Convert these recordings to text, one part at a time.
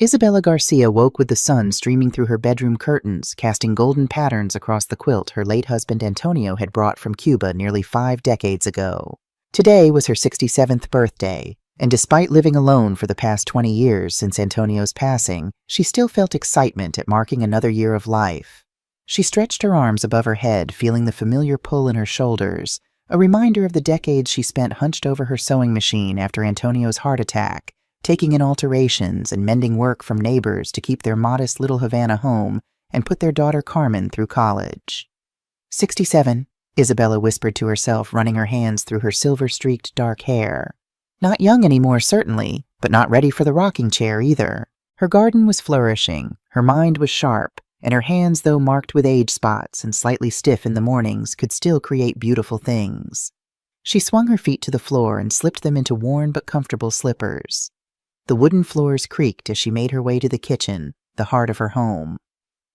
Isabella Garcia woke with the sun streaming through her bedroom curtains, casting golden patterns across the quilt her late husband Antonio had brought from Cuba nearly 5 decades ago. Today was her 67th birthday, and despite living alone for the past 20 years since Antonio's passing, she still felt excitement at marking another year of life. She stretched her arms above her head, feeling the familiar pull in her shoulders, a reminder of the decades she spent hunched over her sewing machine after Antonio's heart attack, taking in alterations and mending work from neighbors to keep their modest little Havana home and put their daughter Carmen through college. 67, Isabella whispered to herself, running her hands through her silver-streaked dark hair. Not young anymore, certainly, but not ready for the rocking chair either. Her garden was flourishing, her mind was sharp, and her hands, though marked with age spots and slightly stiff in the mornings, could still create beautiful things. She swung her feet to the floor and slipped them into worn but comfortable slippers. The wooden floors creaked as she made her way to the kitchen, the heart of her home.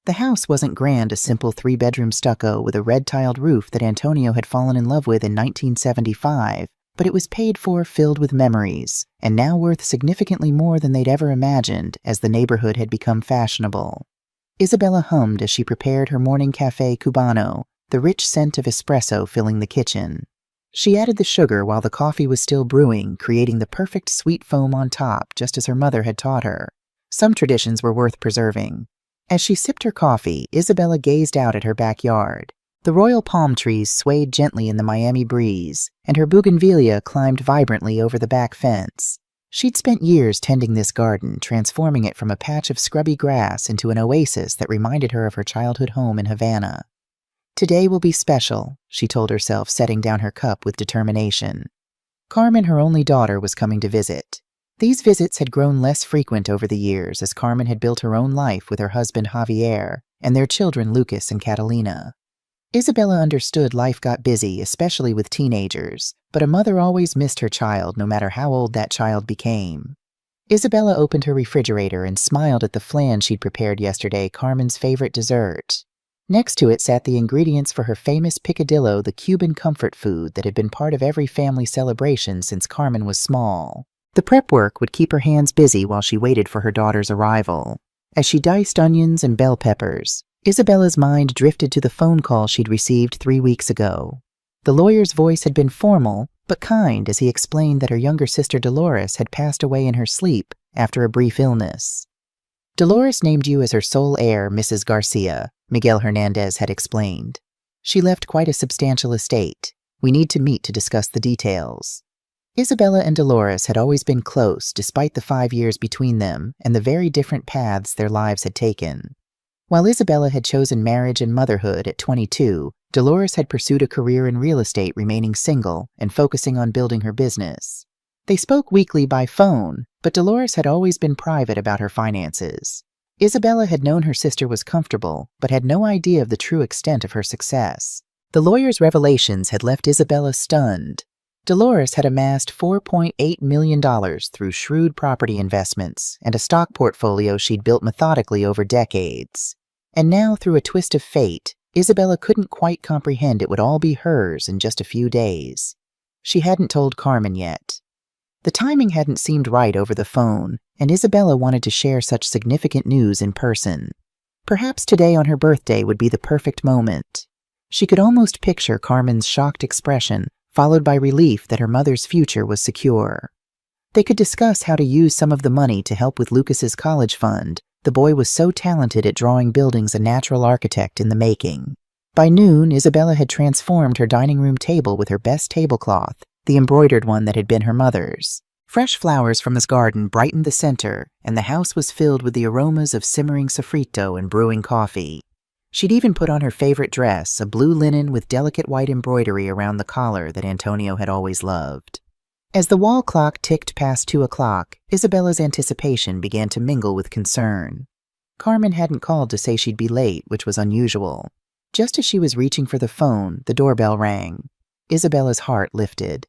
The house wasn't grand, a simple 3-bedroom stucco with a red-tiled roof that Antonio had fallen in love with in 1975, but it was paid for, filled with memories, and now worth significantly more than they'd ever imagined as the neighborhood had become fashionable. Isabella hummed as she prepared her morning café cubano, the rich scent of espresso filling the kitchen. She added the sugar while the coffee was still brewing, creating the perfect sweet foam on top, just as her mother had taught her. Some traditions were worth preserving. As she sipped her coffee, Isabella gazed out at her backyard. The royal palm trees swayed gently in the Miami breeze, and her bougainvillea climbed vibrantly over the back fence. She'd spent years tending this garden, transforming it from a patch of scrubby grass into an oasis that reminded her of her childhood home in Havana. Today will be special, she told herself, setting down her cup with determination. Carmen, her only daughter, was coming to visit. These visits had grown less frequent over the years as Carmen had built her own life with her husband Javier and their children Lucas and Catalina. Isabella understood life got busy, especially with teenagers, but a mother always missed her child no matter how old that child became. Isabella opened her refrigerator and smiled at the flan she'd prepared yesterday, Carmen's favorite dessert. Next to it sat the ingredients for her famous picadillo, the Cuban comfort food that had been part of every family celebration since Carmen was small. The prep work would keep her hands busy while she waited for her daughter's arrival. As she diced onions and bell peppers, Isabella's mind drifted to the phone call she'd received 3 weeks ago. The lawyer's voice had been formal, but kind as he explained that her younger sister Dolores had passed away in her sleep after a brief illness. Dolores named you as her sole heir, Mrs. Garcia, Miguel Hernandez had explained. She left quite a substantial estate. We need to meet to discuss the details. Isabella and Dolores had always been close, despite the 5 years between them and the very different paths their lives had taken. While Isabella had chosen marriage and motherhood at 22, Dolores had pursued a career in real estate, remaining single and focusing on building her business. They spoke weekly by phone, but Dolores had always been private about her finances. Isabella had known her sister was comfortable, but had no idea of the true extent of her success. The lawyer's revelations had left Isabella stunned. Dolores had amassed $4.8 million through shrewd property investments and a stock portfolio she'd built methodically over decades. And now, through a twist of fate, Isabella couldn't quite comprehend it would all be hers in just a few days. She hadn't told Carmen yet. The timing hadn't seemed right over the phone, and Isabella wanted to share such significant news in person. Perhaps today on her birthday would be the perfect moment. She could almost picture Carmen's shocked expression, followed by relief that her mother's future was secure. They could discuss how to use some of the money to help with Lucas's college fund. The boy was so talented at drawing buildings, a natural architect in the making. By noon, Isabella had transformed her dining room table with her best tablecloth, the embroidered one that had been her mother's. Fresh flowers from his garden brightened the center, and the house was filled with the aromas of simmering sofrito and brewing coffee. She'd even put on her favorite dress, a blue linen with delicate white embroidery around the collar that Antonio had always loved. As the wall clock ticked past 2 o'clock, Isabella's anticipation began to mingle with concern. Carmen hadn't called to say she'd be late, which was unusual. Just as she was reaching for the phone, the doorbell rang. Isabella's heart lifted.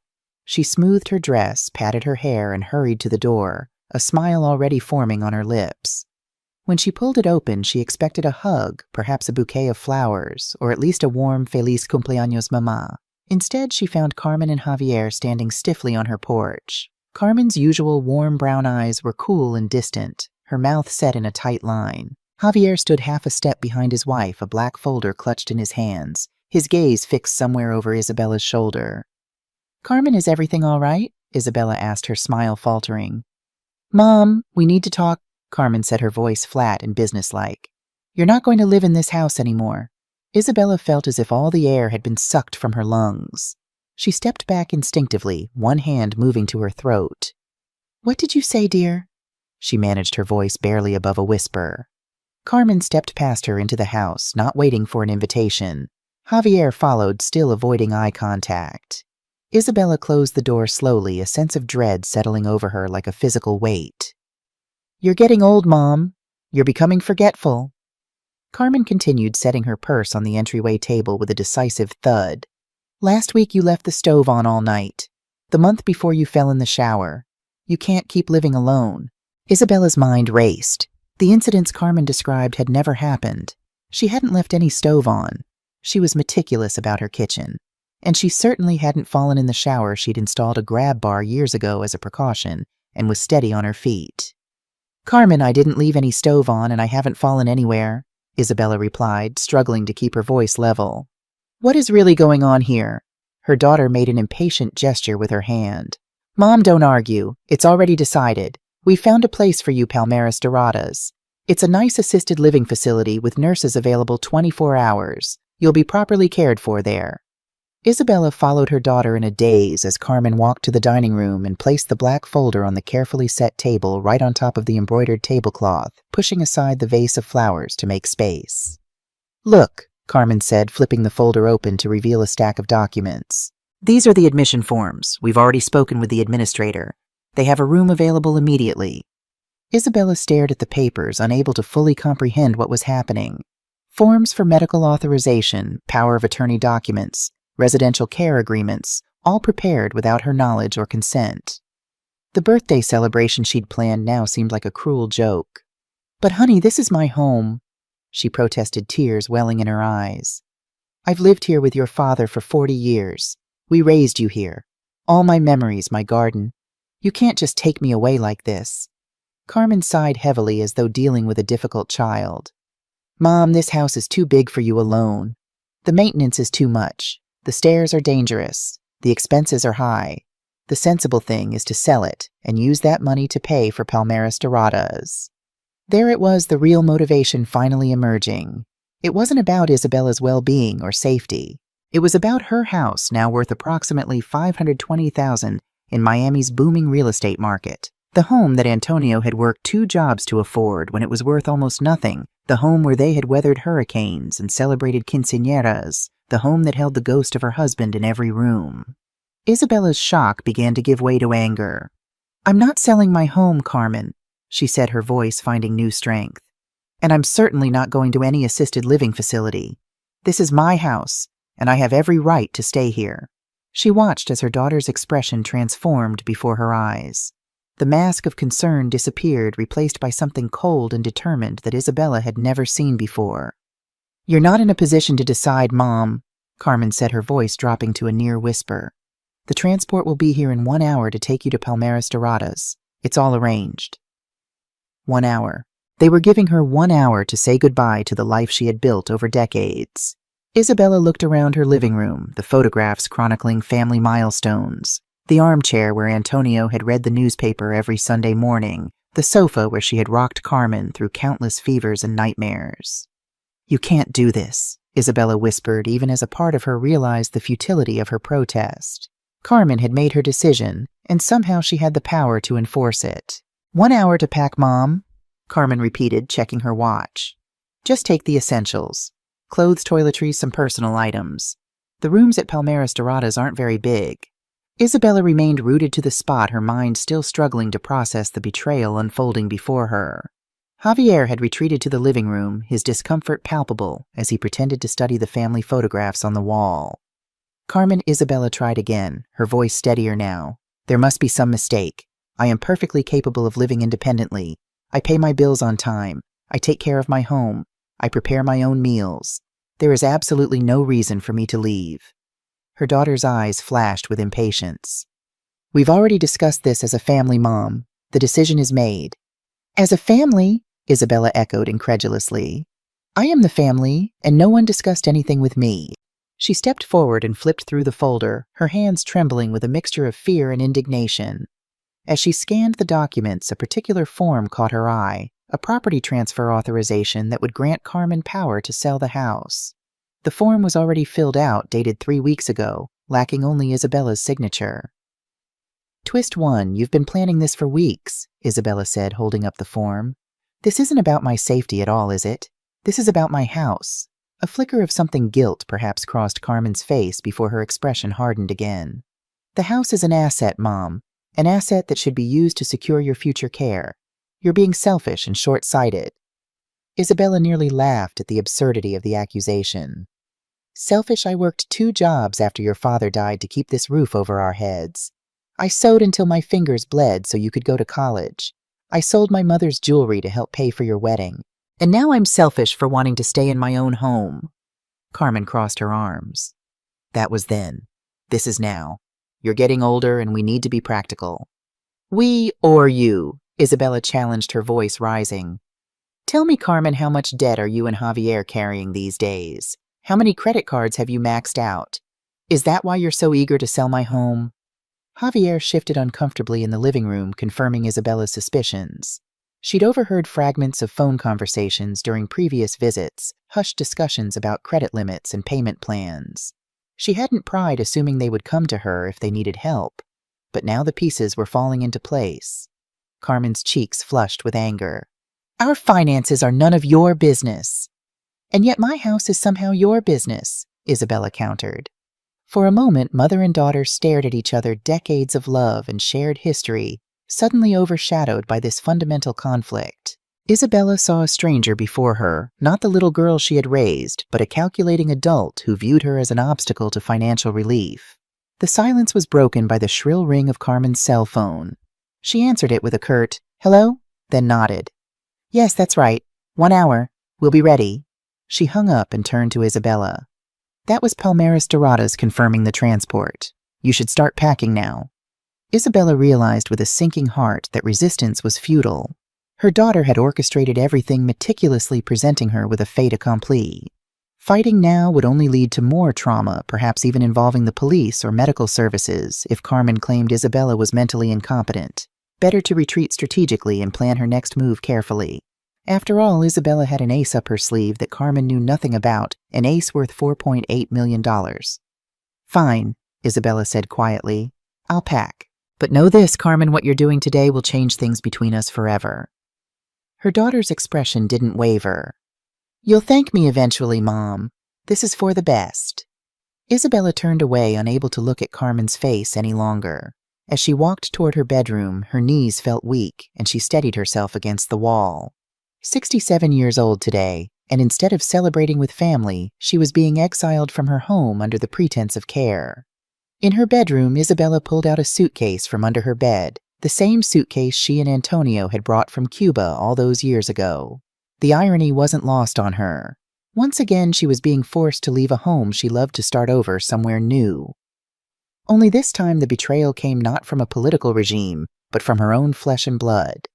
She smoothed her dress, patted her hair, and hurried to the door, a smile already forming on her lips. When she pulled it open, she expected a hug, perhaps a bouquet of flowers, or at least a warm Feliz cumpleaños mamá. Instead, she found Carmen and Javier standing stiffly on her porch. Carmen's usual warm brown eyes were cool and distant, her mouth set in a tight line. Javier stood half a step behind his wife, a black folder clutched in his hands, his gaze fixed somewhere over Isabella's shoulder. "Carmen, is everything all right?" Isabella asked, her smile faltering. "Mom, we need to talk," Carmen said, her voice flat and businesslike. "You're not going to live in this house anymore." Isabella felt as if all the air had been sucked from her lungs. She stepped back instinctively, one hand moving to her throat. "What did you say, dear?" She managed her voice barely above a whisper. Carmen stepped past her into the house, not waiting for an invitation. Javier followed, still avoiding eye contact. Isabella closed the door slowly, a sense of dread settling over her like a physical weight. "You're getting old, Mom. You're becoming forgetful." Carmen continued, setting her purse on the entryway table with a decisive thud. "Last week you left the stove on all night. The month before you fell in the shower. You can't keep living alone." Isabella's mind raced. The incidents Carmen described had never happened. She hadn't left any stove on. She was meticulous about her kitchen. And she certainly hadn't fallen in the shower. She'd installed a grab bar years ago as a precaution and was steady on her feet. "Carmen, I didn't leave any stove on and I haven't fallen anywhere," Isabella replied, struggling to keep her voice level. "What is really going on here?" Her daughter made an impatient gesture with her hand. "Mom, don't argue. It's already decided. We found a place for you, Palmeras Doradas. It's a nice assisted living facility with nurses available 24 hours. You'll be properly cared for there." Isabella followed her daughter in a daze as Carmen walked to the dining room and placed the black folder on the carefully set table right on top of the embroidered tablecloth, pushing aside the vase of flowers to make space. "Look," Carmen said, flipping the folder open to reveal a stack of documents. "These are the admission forms. We've already spoken with the administrator. They have a room available immediately." Isabella stared at the papers, unable to fully comprehend what was happening. Forms for medical authorization, power of attorney documents, residential care agreements, all prepared without her knowledge or consent. The birthday celebration she'd planned now seemed like a cruel joke. "But honey, this is my home," she protested, tears welling in her eyes. "I've lived here with your father for 40 years. We raised you here. All my memories, my garden. You can't just take me away like this." Carmen sighed heavily as though dealing with a difficult child. "Mom, this house is too big for you alone. The maintenance is too much. The stairs are dangerous. The expenses are high. The sensible thing is to sell it and use that money to pay for Palmeras Doradas." There it was, the real motivation finally emerging. It wasn't about Isabella's well-being or safety. It was about her house, now worth approximately $520,000 in Miami's booming real estate market. The home that Antonio had worked 2 jobs to afford when it was worth almost nothing. The home where they had weathered hurricanes and celebrated quinceañeras. The home that held the ghost of her husband in every room. Isabella's shock began to give way to anger. "I'm not selling my home, Carmen," she said, her voice finding new strength. "And I'm certainly not going to any assisted living facility. This is my house, and I have every right to stay here." She watched as her daughter's expression transformed before her eyes. The mask of concern disappeared, replaced by something cold and determined that Isabella had never seen before. "You're not in a position to decide, Mom," Carmen said, her voice dropping to a near whisper. "The transport will be here in 1 hour to take you to Palmeras Doradas. It's all arranged." 1 hour. They were giving her 1 hour to say goodbye to the life she had built over decades. Isabella looked around her living room, the photographs chronicling family milestones, the armchair where Antonio had read the newspaper every Sunday morning, the sofa where she had rocked Carmen through countless fevers and nightmares. "You can't do this," Isabella whispered, even as a part of her realized the futility of her protest. Carmen had made her decision, and somehow she had the power to enforce it. 1 hour to pack, Mom," Carmen repeated, checking her watch. "Just take the essentials. Clothes, toiletries, some personal items. The rooms at Palmeras Doradas aren't very big." Isabella remained rooted to the spot, her mind still struggling to process the betrayal unfolding before her. Javier had retreated to the living room, his discomfort palpable as he pretended to study the family photographs on the wall. "Carmen," Isabella tried again, her voice steadier now. "There must be some mistake. I am perfectly capable of living independently. I pay my bills on time. I take care of my home. I prepare my own meals. There is absolutely no reason for me to leave." Her daughter's eyes flashed with impatience. "We've already discussed this as a family, Mom. The decision is made." As a family, Isabella echoed incredulously. I am the family, and no one discussed anything with me. She stepped forward and flipped through the folder, her hands trembling with a mixture of fear and indignation. As she scanned the documents, a particular form caught her eye, a property transfer authorization that would grant Carmen power to sell the house. The form was already filled out, dated 3 weeks ago, lacking only Isabella's signature. Twist 1, you've been planning this for weeks, Isabella said, holding up the form. This isn't about my safety at all, is it? This is about my house. A flicker of something guilt perhaps crossed Carmen's face before her expression hardened again. The house is an asset, Mom. An asset that should be used to secure your future care. You're being selfish and short-sighted. Isabella nearly laughed at the absurdity of the accusation. Selfish, I worked 2 jobs after your father died to keep this roof over our heads. I sewed until my fingers bled so you could go to college. I sold my mother's jewelry to help pay for your wedding. And now I'm selfish for wanting to stay in my own home. Carmen crossed her arms. That was then. This is now. You're getting older and we need to be practical. We or you, Isabella challenged, her voice rising. Tell me, Carmen, how much debt are you and Javier carrying these days? How many credit cards have you maxed out? Is that why you're so eager to sell my home? Javier shifted uncomfortably in the living room, confirming Isabella's suspicions. She'd overheard fragments of phone conversations during previous visits, hushed discussions about credit limits and payment plans. She hadn't pried assuming they would come to her if they needed help, but now the pieces were falling into place. Carmen's cheeks flushed with anger. Our finances are none of your business. And yet my house is somehow your business, Isabella countered. For a moment, mother and daughter stared at each other, decades of love and shared history, suddenly overshadowed by this fundamental conflict. Isabella saw a stranger before her, not the little girl she had raised, but a calculating adult who viewed her as an obstacle to financial relief. The silence was broken by the shrill ring of Carmen's cell phone. She answered it with a curt, "Hello?" then nodded. "Yes, that's right. 1 hour. We'll be ready." She hung up and turned to Isabella. That was Palmeras Doradas confirming the transport. You should start packing now. Isabella realized with a sinking heart that resistance was futile. Her daughter had orchestrated everything, meticulously presenting her with a fait accompli. Fighting now would only lead to more trauma, perhaps even involving the police or medical services, if Carmen claimed Isabella was mentally incompetent. Better to retreat strategically and plan her next move carefully. After all, Isabella had an ace up her sleeve that Carmen knew nothing about, an ace worth $4.8 million. Fine, Isabella said quietly. I'll pack. But know this, Carmen, what you're doing today will change things between us forever. Her daughter's expression didn't waver. You'll thank me eventually, Mom. This is for the best. Isabella turned away, unable to look at Carmen's face any longer. As she walked toward her bedroom, her knees felt weak, and she steadied herself against the wall. 67 years old today, and instead of celebrating with family, she was being exiled from her home under the pretense of care. In her bedroom, Isabella pulled out a suitcase from under her bed, the same suitcase she and Antonio had brought from Cuba all those years ago. The irony wasn't lost on her. Once again, she was being forced to leave a home she loved to start over somewhere new. Only this time the betrayal came not from a political regime, but from her own flesh and blood.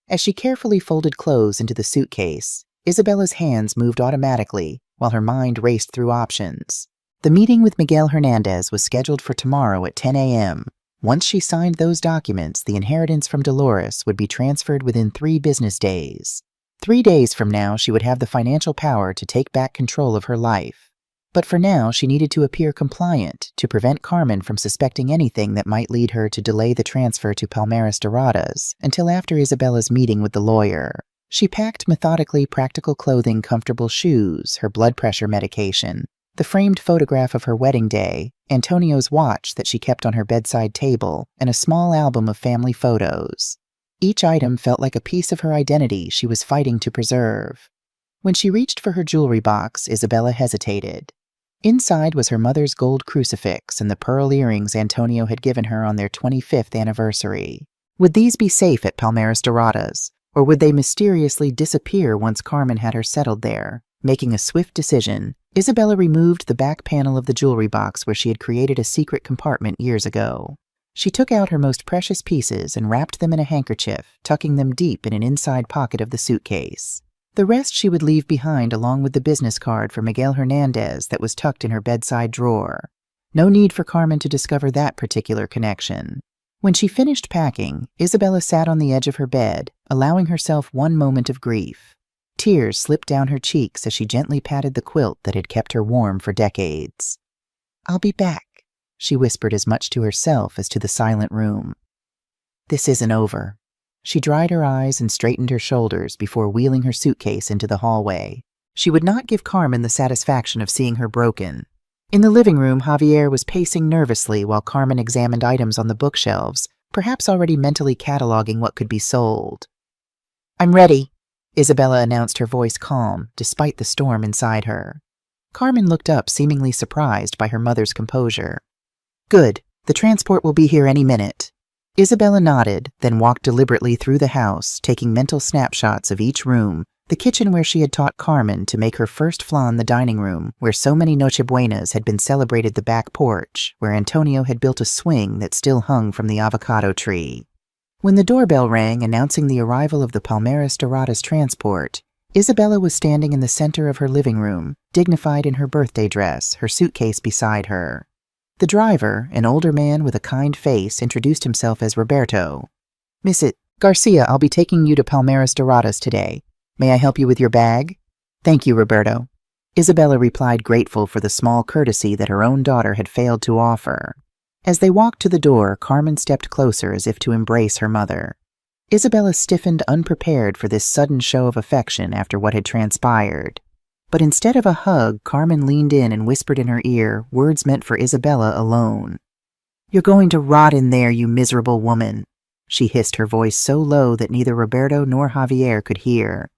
As she carefully folded clothes into the suitcase, Isabella's hands moved automatically while her mind raced through options. The meeting with Miguel Hernandez was scheduled for tomorrow at 10 a.m. Once she signed those documents, the inheritance from Dolores would be transferred within 3 business days. 3 days from now, she would have the financial power to take back control of her life. But for now, she needed to appear compliant to prevent Carmen from suspecting anything that might lead her to delay the transfer to Palmeras Doradas until after Isabella's meeting with the lawyer. She packed methodically practical clothing, comfortable shoes, her blood pressure medication, the framed photograph of her wedding day, Antonio's watch that she kept on her bedside table, and a small album of family photos. Each item felt like a piece of her identity she was fighting to preserve. When she reached for her jewelry box, Isabella hesitated. Inside was her mother's gold crucifix and the pearl earrings Antonio had given her on their 25th anniversary. Would these be safe at Palmeras Doradas, or would they mysteriously disappear once Carmen had her settled there? Making a swift decision, Isabella removed the back panel of the jewelry box where she had created a secret compartment years ago. She took out her most precious pieces and wrapped them in a handkerchief, tucking them deep in an inside pocket of the suitcase. The rest she would leave behind along with the business card for Miguel Hernandez that was tucked in her bedside drawer. No need for Carmen to discover that particular connection. When she finished packing, Isabella sat on the edge of her bed, allowing herself one moment of grief. Tears slipped down her cheeks as she gently patted the quilt that had kept her warm for decades. "I'll be back," she whispered as much to herself as to the silent room. This isn't over. She dried her eyes and straightened her shoulders before wheeling her suitcase into the hallway. She would not give Carmen the satisfaction of seeing her broken. In the living room, Javier was pacing nervously while Carmen examined items on the bookshelves, perhaps already mentally cataloging what could be sold. "I'm ready," Isabella announced, her voice calm, despite the storm inside her. Carmen looked up, seemingly surprised by her mother's composure. "Good. The transport will be here any minute." Isabella nodded, then walked deliberately through the house, taking mental snapshots of each room, the kitchen where she had taught Carmen to make her first flan, the dining room, where so many Noche Buenas had been celebrated, the back porch, where Antonio had built a swing that still hung from the avocado tree. When the doorbell rang announcing the arrival of the Palmeras Doradas transport, Isabella was standing in the center of her living room, dignified in her birthday dress, her suitcase beside her. The driver, an older man with a kind face, introduced himself as Roberto. "Miss Garcia, I'll be taking you to Palmeras Doradas today. May I help you with your bag?" "Thank you, Roberto." Isabella replied, grateful for the small courtesy that her own daughter had failed to offer. As they walked to the door, Carmen stepped closer as if to embrace her mother. Isabella stiffened, unprepared for this sudden show of affection after what had transpired. But instead of a hug, Carmen leaned in and whispered in her ear words meant for Isabella alone. "You're going to rot in there, you miserable woman," she hissed, her voice so low that neither Roberto nor Javier could hear.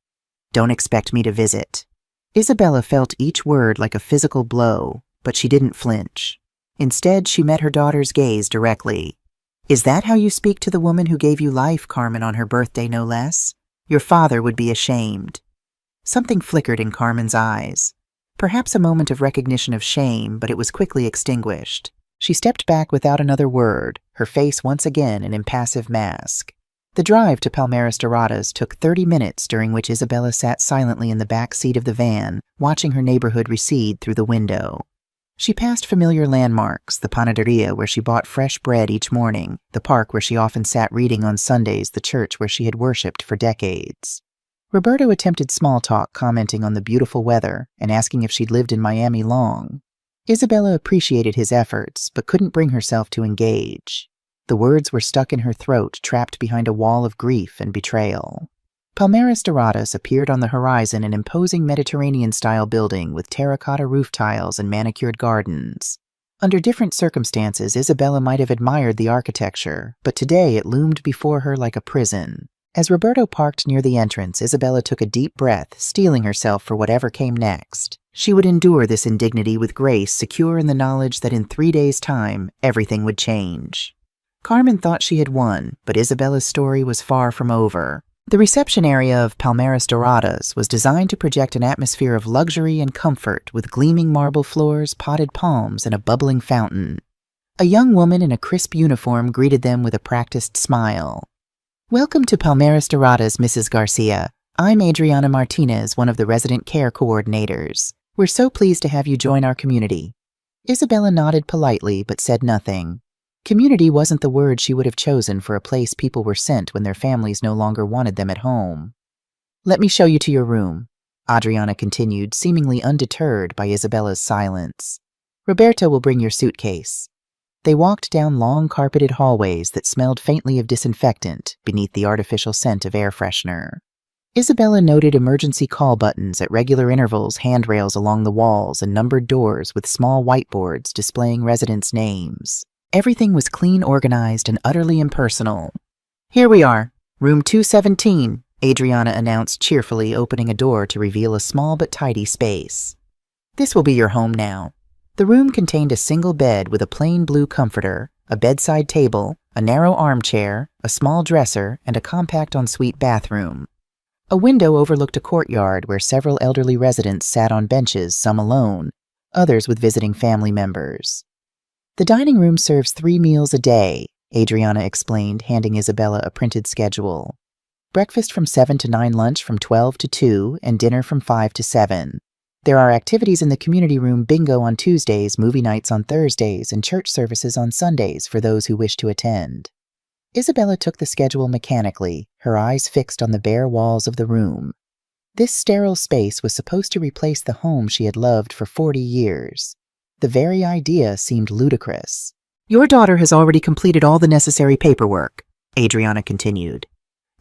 "Don't expect me to visit." Isabella felt each word like a physical blow, but she didn't flinch. Instead, she met her daughter's gaze directly. "Is that how you speak to the woman who gave you life, Carmen, on her birthday, no less? Your father would be ashamed." Something flickered in Carmen's eyes. Perhaps a moment of recognition of shame, but it was quickly extinguished. She stepped back without another word, her face once again an impassive mask. The drive to Palmeras Doradas took 30 minutes, during which Isabella sat silently in the back seat of the van, watching her neighborhood recede through the window. She passed familiar landmarks, the panaderia where she bought fresh bread each morning, the park where she often sat reading on Sundays, the church where she had worshipped for decades. Roberto attempted small talk, commenting on the beautiful weather and asking if she'd lived in Miami long. Isabella appreciated his efforts, but couldn't bring herself to engage. The words were stuck in her throat, trapped behind a wall of grief and betrayal. Palmeras Doradas appeared on the horizon, an imposing Mediterranean-style building with terracotta roof tiles and manicured gardens. Under different circumstances, Isabella might have admired the architecture, but today it loomed before her like a prison. As Roberto parked near the entrance, Isabella took a deep breath, steeling herself for whatever came next. She would endure this indignity with grace, secure in the knowledge that in 3 days' time, everything would change. Carmen thought she had won, but Isabella's story was far from over. The reception area of Palmeras Doradas was designed to project an atmosphere of luxury and comfort, with gleaming marble floors, potted palms, and a bubbling fountain. A young woman in a crisp uniform greeted them with a practiced smile. "Welcome to Palmeras Doradas, Mrs. Garcia. I'm Adriana Martinez, one of the resident care coordinators. We're so pleased to have you join our community." Isabella nodded politely, but said nothing. Community wasn't the word she would have chosen for a place people were sent when their families no longer wanted them at home. "Let me show you to your room," Adriana continued, seemingly undeterred by Isabella's silence. "Roberto will bring your suitcase." They walked down long carpeted hallways that smelled faintly of disinfectant beneath the artificial scent of air freshener. Isabella noted emergency call buttons at regular intervals, handrails along the walls, and numbered doors with small whiteboards displaying residents' names. Everything was clean, organized, and utterly impersonal. "Here we are, room 217, Adriana announced cheerfully, opening a door to reveal a small but tidy space. "This will be your home now." The room contained a single bed with a plain blue comforter, a bedside table, a narrow armchair, a small dresser, and a compact ensuite bathroom. A window overlooked a courtyard where several elderly residents sat on benches, some alone, others with visiting family members. The dining room serves 3 meals a day, Adriana explained, handing Isabella a printed schedule. Breakfast from 7 to 9, lunch from 12 to 2, and dinner from 5 to 7. There are activities in the community room, bingo on Tuesdays, movie nights on Thursdays, and church services on Sundays for those who wish to attend. Isabella took the schedule mechanically, her eyes fixed on the bare walls of the room. This sterile space was supposed to replace the home she had loved for 40 years. The very idea seemed ludicrous. "Your daughter has already completed all the necessary paperwork," Adriana continued.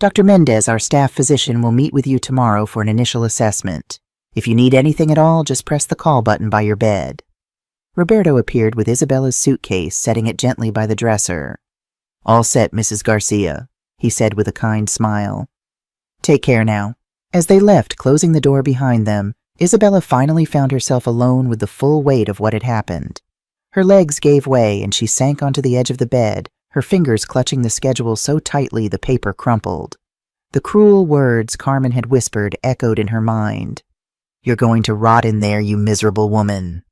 "Dr. Mendez, our staff physician, will meet with you tomorrow for an initial assessment. If you need anything at all, just press the call button by your bed." Roberto appeared with Isabella's suitcase, setting it gently by the dresser. "All set, Mrs. Garcia," he said with a kind smile. "Take care now." As they left, closing the door behind them, Isabella finally found herself alone with the full weight of what had happened. Her legs gave way and she sank onto the edge of the bed, her fingers clutching the schedule so tightly the paper crumpled. The cruel words Carmen had whispered echoed in her mind. "You're going to rot in there, you miserable woman."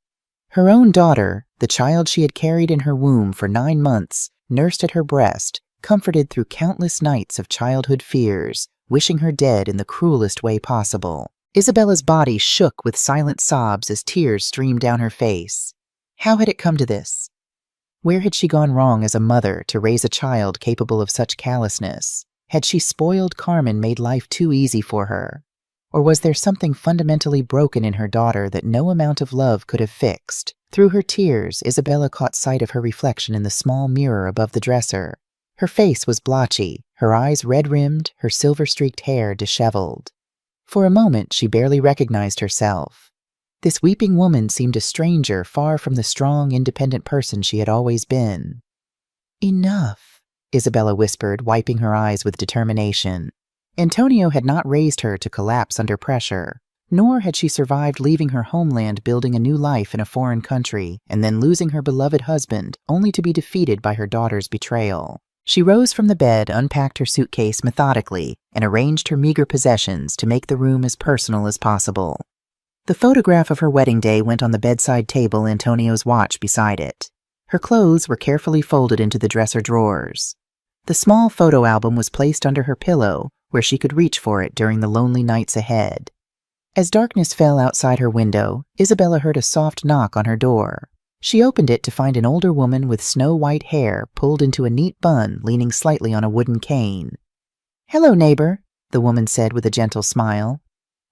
Her own daughter, the child she had carried in her womb for 9 months, nursed at her breast, comforted through countless nights of childhood fears, wishing her dead in the cruelest way possible. Isabella's body shook with silent sobs as tears streamed down her face. How had it come to this? Where had she gone wrong as a mother to raise a child capable of such callousness? Had she spoiled Carmen, made life too easy for her? Or was there something fundamentally broken in her daughter that no amount of love could have fixed? Through her tears, Isabella caught sight of her reflection in the small mirror above the dresser. Her face was blotchy, her eyes red-rimmed, her silver-streaked hair disheveled. For a moment, she barely recognized herself. This weeping woman seemed a stranger, far from the strong, independent person she had always been. "Enough," Isabella whispered, wiping her eyes with determination. Antonio had not raised her to collapse under pressure, nor had she survived leaving her homeland, building a new life in a foreign country, and then losing her beloved husband, only to be defeated by her daughter's betrayal. She rose from the bed, unpacked her suitcase methodically, and arranged her meager possessions to make the room as personal as possible. The photograph of her wedding day went on the bedside table, Antonio's watch beside it. Her clothes were carefully folded into the dresser drawers. The small photo album was placed under her pillow, where she could reach for it during the lonely nights ahead. As darkness fell outside her window, Isabella heard a soft knock on her door. She opened it to find an older woman with snow-white hair pulled into a neat bun, leaning slightly on a wooden cane. "Hello, neighbor," the woman said with a gentle smile.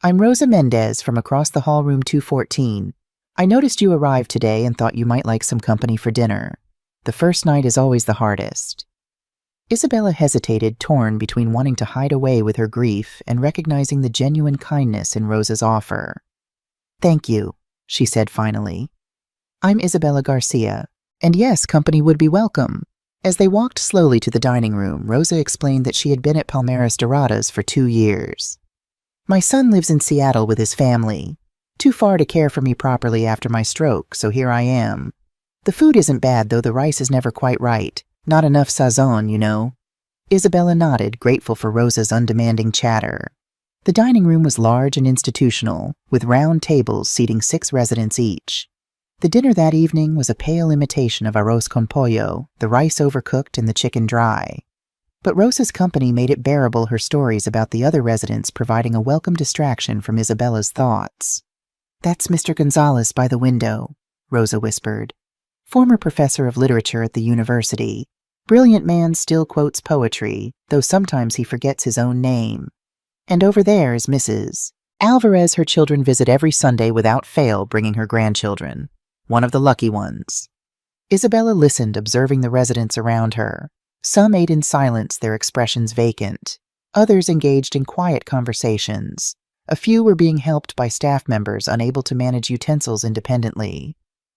"I'm Rosa Mendez from across the hall, room 214. I noticed you arrived today and thought you might like some company for dinner. The first night is always the hardest." Isabella hesitated, torn between wanting to hide away with her grief and recognizing the genuine kindness in Rosa's offer. "Thank you," she said finally. "I'm Isabella Garcia, and yes, company would be welcome." As they walked slowly to the dining room, Rosa explained that she had been at Palmeras Doradas for 2 years. "My son lives in Seattle with his family. Too far to care for me properly after my stroke, so here I am. The food isn't bad, though the rice is never quite right. Not enough sazon, you know." Isabella nodded, grateful for Rosa's undemanding chatter. The dining room was large and institutional, with round tables seating 6 residents each. The dinner that evening was a pale imitation of arroz con pollo, the rice overcooked and the chicken dry. But Rosa's company made it bearable, her stories about the other residents providing a welcome distraction from Isabella's thoughts. "That's Mr. Gonzalez by the window," Rosa whispered. "Former professor of literature at the university. Brilliant man, still quotes poetry, though sometimes he forgets his own name. And over there is Mrs. Alvarez. Her children visit every Sunday without fail, bringing her grandchildren. One of the lucky ones." Isabella listened, observing the residents around her. Some ate in silence, their expressions vacant. Others engaged in quiet conversations. A few were being helped by staff members unable to manage utensils independently.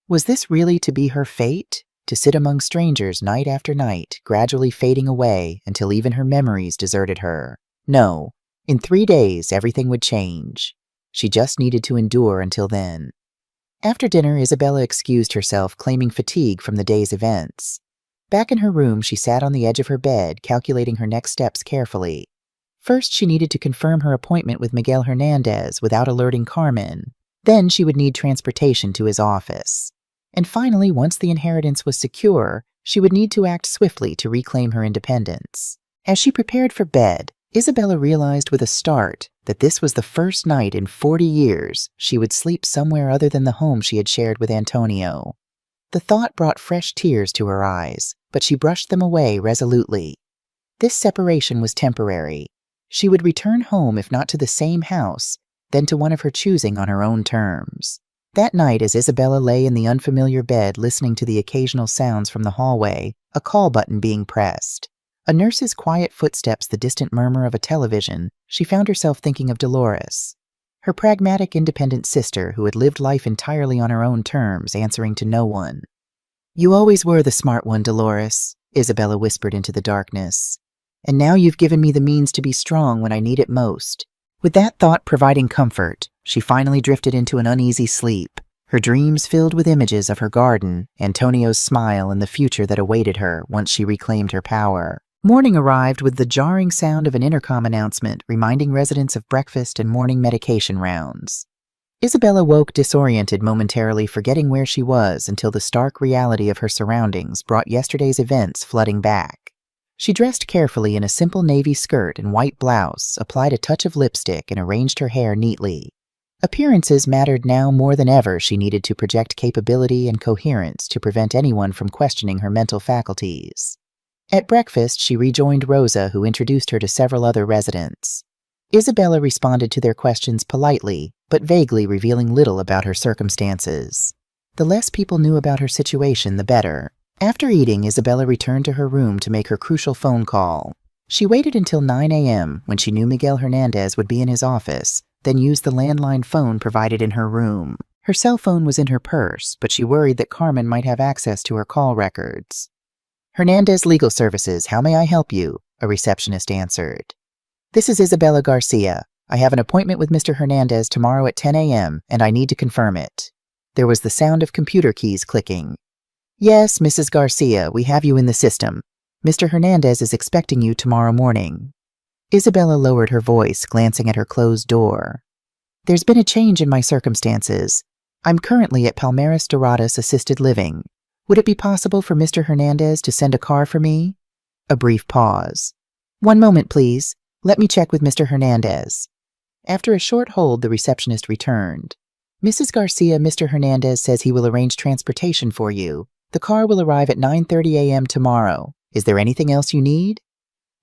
Was this really to be her fate? To sit among strangers night after night, gradually fading away until even her memories deserted her? No. In 3 days, everything would change. She just needed to endure until then. After dinner, Isabella excused herself, claiming fatigue from the day's events. Back in her room, she sat on the edge of her bed, calculating her next steps carefully. First, she needed to confirm her appointment with Miguel Hernandez without alerting Carmen. Then she would need transportation to his office. And finally, once the inheritance was secure, She would need to act swiftly to reclaim her independence. As she prepared for bed, Isabella realized with a start that this was the first night in 40 years she would sleep somewhere other than the home she had shared with Antonio. The thought brought fresh tears to her eyes, but she brushed them away resolutely. This separation was temporary. She would return home if not to the same house, then to one of her choosing on her own terms. That night, as Isabella lay in the unfamiliar bed listening to the occasional sounds from the hallway, a call button being pressed, a nurse's quiet footsteps, the distant murmur of a television, she found herself thinking of Dolores, her pragmatic, independent sister who had lived life entirely on her own terms, answering to no one. "You always were the smart one, Dolores," Isabella whispered into the darkness. "And now you've given me the means to be strong when I need it most." With that thought providing comfort, she finally drifted into an uneasy sleep, her dreams filled with images of her garden, Antonio's smile, and the future that awaited her once she reclaimed her power. Morning arrived with the jarring sound of an intercom announcement reminding residents of breakfast and morning medication rounds. Isabella woke disoriented, momentarily forgetting where she was until the stark reality of her surroundings brought yesterday's events flooding back. She dressed carefully in a simple navy skirt and white blouse, applied a touch of lipstick, and arranged her hair neatly. Appearances mattered now more than ever. She needed to project capability and coherence to prevent anyone from questioning her mental faculties. At breakfast, she rejoined Rosa, who introduced her to several other residents. Isabella responded to their questions politely, but vaguely, revealing little about her circumstances. The less people knew about her situation, the better. After eating, Isabella returned to her room to make her crucial phone call. She waited until 9 a.m., when she knew Miguel Hernandez would be in his office, then used the landline phone provided in her room. Her cell phone was in her purse, but she worried that Carmen might have access to her call records. "Hernandez Legal Services, how may I help you?" a receptionist answered. "This is Isabella Garcia. I have an appointment with Mr. Hernandez tomorrow at 10 a.m., and I need to confirm it." There was the sound of computer keys clicking. "Yes, Mrs. Garcia, we have you in the system. Mr. Hernandez is expecting you tomorrow morning." Isabella lowered her voice, glancing at her closed door. "There's been a change in my circumstances. I'm currently at Palmeras Doradas Assisted Living. Would it be possible for Mr. Hernandez to send a car for me?" A brief pause. "One moment, please. Let me check with Mr. Hernandez." After a short hold, the receptionist returned. "Mrs. Garcia, Mr. Hernandez says he will arrange transportation for you. The car will arrive at 9:30 a.m. tomorrow. Is there anything else you need?"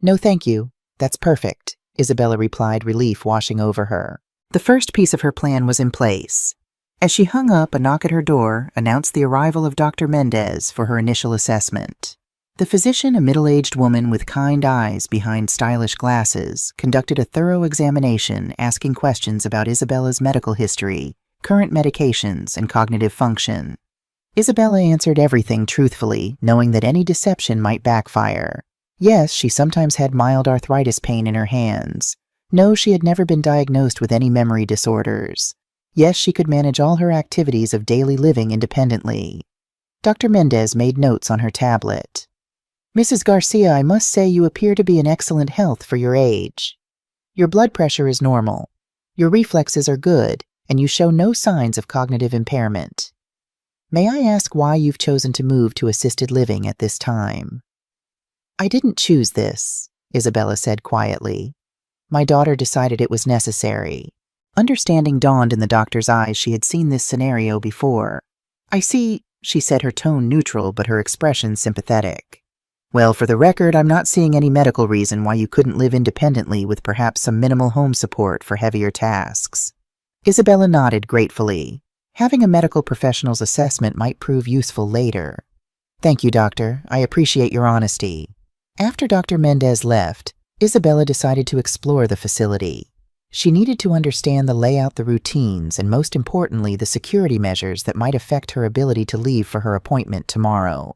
"No, thank you. That's perfect," Isabella replied, relief washing over her. The first piece of her plan was in place. As she hung up, a knock at her door announced the arrival of Dr. Mendez for her initial assessment. The physician, a middle-aged woman with kind eyes behind stylish glasses, conducted a thorough examination, asking questions about Isabella's medical history, current medications, and cognitive function. Isabella answered everything truthfully, knowing that any deception might backfire. Yes, she sometimes had mild arthritis pain in her hands. No, she had never been diagnosed with any memory disorders. Yes, she could manage all her activities of daily living independently. Dr. Mendez made notes on her tablet. "Mrs. Garcia, I must say you appear to be in excellent health for your age. Your blood pressure is normal. Your reflexes are good, and you show no signs of cognitive impairment. May I ask why you've chosen to move to assisted living at this time?" "I didn't choose this," Isabella said quietly. "My daughter decided it was necessary." Understanding dawned in the doctor's eyes. She had seen this scenario before. "I see," she said, her tone neutral but her expression sympathetic. "Well, for the record, I'm not seeing any medical reason why you couldn't live independently with perhaps some minimal home support for heavier tasks." Isabella nodded gratefully. Having a medical professional's assessment might prove useful later. "Thank you, doctor. I appreciate your honesty." After Dr. Mendez left, Isabella decided to explore the facility. She needed to understand the layout, the routines, and most importantly, the security measures that might affect her ability to leave for her appointment tomorrow.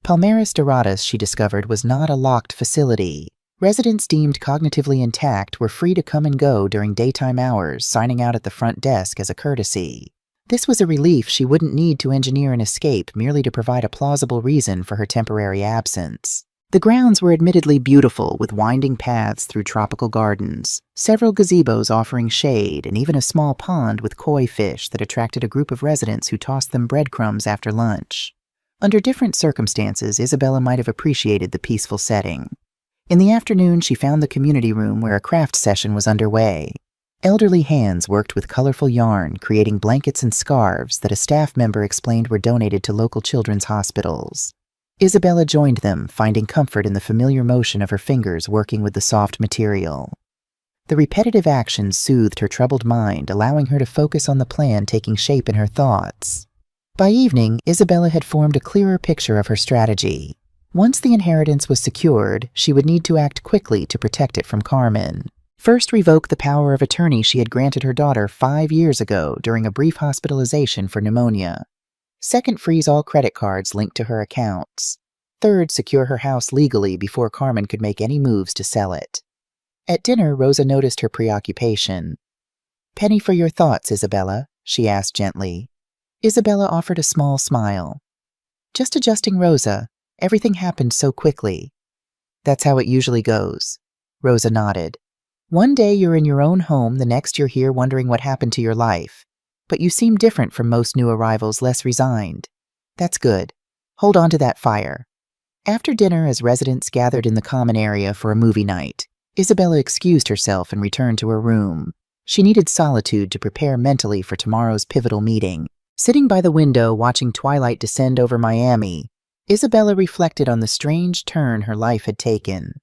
Palmeras Doradas, she discovered, was not a locked facility. Residents deemed cognitively intact were free to come and go during daytime hours, signing out at the front desk as a courtesy. This was a relief. She wouldn't need to engineer an escape merely to provide a plausible reason for her temporary absence. The grounds were admittedly beautiful, with winding paths through tropical gardens, several gazebos offering shade, and even a small pond with koi fish that attracted a group of residents who tossed them breadcrumbs after lunch. Under different circumstances, Isabella might have appreciated the peaceful setting. In the afternoon, she found the community room where a craft session was underway. Elderly hands worked with colorful yarn, creating blankets and scarves that a staff member explained were donated to local children's hospitals. Isabella joined them, finding comfort in the familiar motion of her fingers working with the soft material. The repetitive actions soothed her troubled mind, allowing her to focus on the plan taking shape in her thoughts. By evening, Isabella had formed a clearer picture of her strategy. Once the inheritance was secured, she would need to act quickly to protect it from Carmen. First, revoke the power of attorney she had granted her daughter 5 years ago during a brief hospitalization for pneumonia. Second, freeze all credit cards linked to her accounts. Third, secure her house legally before Carmen could make any moves to sell it. At dinner, Rosa noticed her preoccupation. "Penny for your thoughts, Isabella," she asked gently. Isabella offered a small smile. "Just adjusting Rosa. Everything happened so quickly." "That's how it usually goes." Rosa nodded. "One day you're in your own home, the next you're here wondering what happened to your life. But you seem different from most new arrivals, less resigned. That's good. Hold on to that fire." After dinner, as residents gathered in the common area for a movie night, Isabella excused herself and returned to her room. She needed solitude to prepare mentally for tomorrow's pivotal meeting. Sitting by the window, watching twilight descend over Miami, Isabella reflected on the strange turn her life had taken.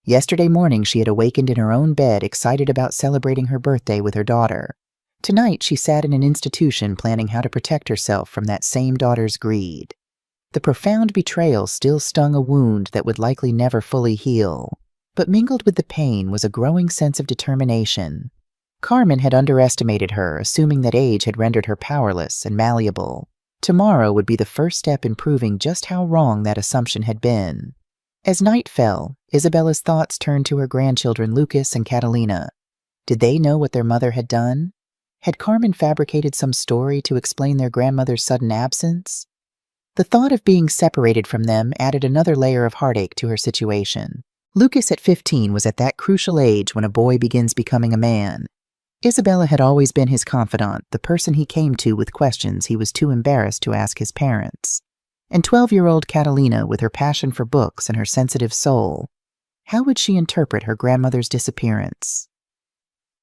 Yesterday morning, she had awakened in her own bed, excited about celebrating her birthday with her daughter. Tonight, she sat in an institution planning how to protect herself from that same daughter's greed. The profound betrayal still stung a wound that would likely never fully heal, but mingled with the pain was a growing sense of determination. Carmen had underestimated her, assuming that age had rendered her powerless and malleable. Tomorrow would be the first step in proving just how wrong that assumption had been. As night fell, Isabella's thoughts turned to her grandchildren Lucas and Catalina. Did they know what their mother had done? Had Carmen fabricated some story to explain their grandmother's sudden absence? The thought of being separated from them added another layer of heartache to her situation. Lucas at 15 was at that crucial age when a boy begins becoming a man. Isabella had always been his confidant, the person he came to with questions he was too embarrassed to ask his parents. And 12-year-old Catalina, with her passion for books and her sensitive soul, how would she interpret her grandmother's disappearance?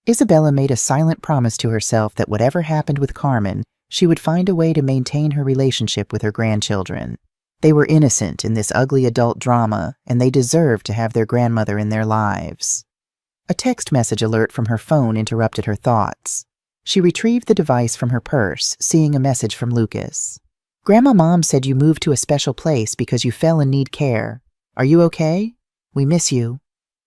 Isabella made a silent promise to herself that whatever happened with Carmen, she would find a way to maintain her relationship with her grandchildren. They were innocent in this ugly adult drama, and they deserved to have their grandmother in their lives. A text message alert from her phone interrupted her thoughts. She retrieved the device from her purse, seeing a message from Lucas. "Grandma Mom said you moved to a special place because you fell and need care. Are you okay? We miss you."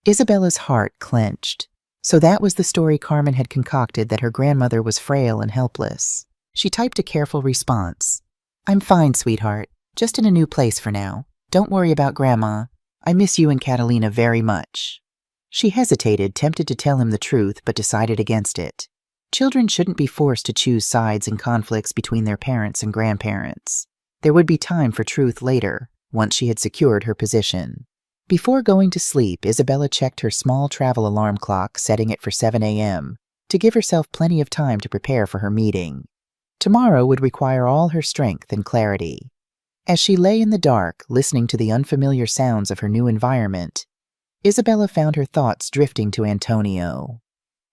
Isabella's heart clenched. So that was the story Carmen had concocted, that her grandmother was frail and helpless. She typed a careful response. "I'm fine, sweetheart. Just in a new place for now. Don't worry about Grandma. I miss you and Catalina very much." She hesitated, tempted to tell him the truth, but decided against it. Children shouldn't be forced to choose sides in conflicts between their parents and grandparents. There would be time for truth later, once she had secured her position. Before going to sleep, Isabella checked her small travel alarm clock, setting it for 7 a.m., to give herself plenty of time to prepare for her meeting. Tomorrow would require all her strength and clarity. As she lay in the dark, listening to the unfamiliar sounds of her new environment, Isabella found her thoughts drifting to Antonio.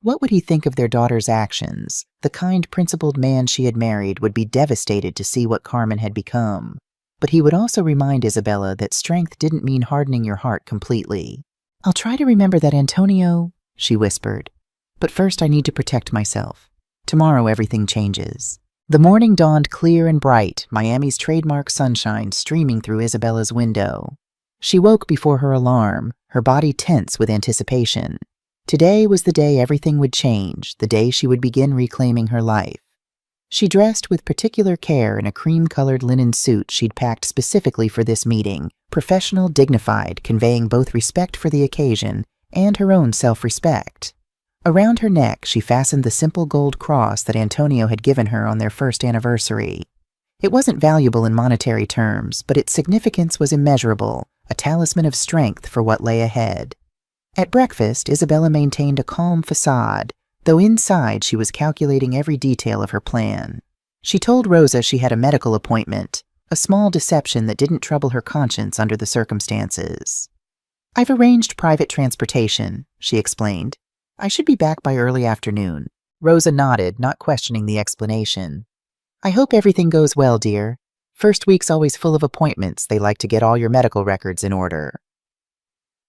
What would he think of their daughter's actions? The kind, principled man she had married would be devastated to see what Carmen had become. But he would also remind Isabella that strength didn't mean hardening your heart completely. "I'll try to remember that, Antonio," she whispered. "But first I need to protect myself. Tomorrow everything changes." The morning dawned clear and bright, Miami's trademark sunshine streaming through Isabella's window. She woke before her alarm, her body tense with anticipation. Today was the day everything would change, the day she would begin reclaiming her life. She dressed with particular care in a cream-colored linen suit she'd packed specifically for this meeting, professional, dignified, conveying both respect for the occasion and her own self-respect. Around her neck, she fastened the simple gold cross that Antonio had given her on their first anniversary. It wasn't valuable in monetary terms, but its significance was immeasurable, a talisman of strength for what lay ahead. At breakfast, Isabella maintained a calm facade, though inside she was calculating every detail of her plan. She told Rosa she had a medical appointment, a small deception that didn't trouble her conscience under the circumstances. "I've arranged private transportation," she explained. "I should be back by early afternoon." Rosa nodded, not questioning the explanation. "I hope everything goes well, dear. First week's always full of appointments. They like to get all your medical records in order."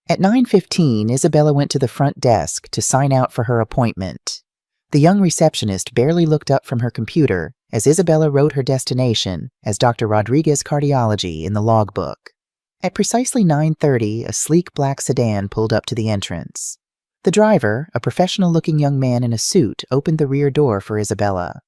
At 9:15, Isabella went to the front desk to sign out for her appointment. The young receptionist barely looked up from her computer as Isabella wrote her destination as Dr. Rodriguez Cardiology in the logbook. At precisely 9:30, a sleek black sedan pulled up to the entrance. The driver, a professional-looking young man in a suit, opened the rear door for Isabella.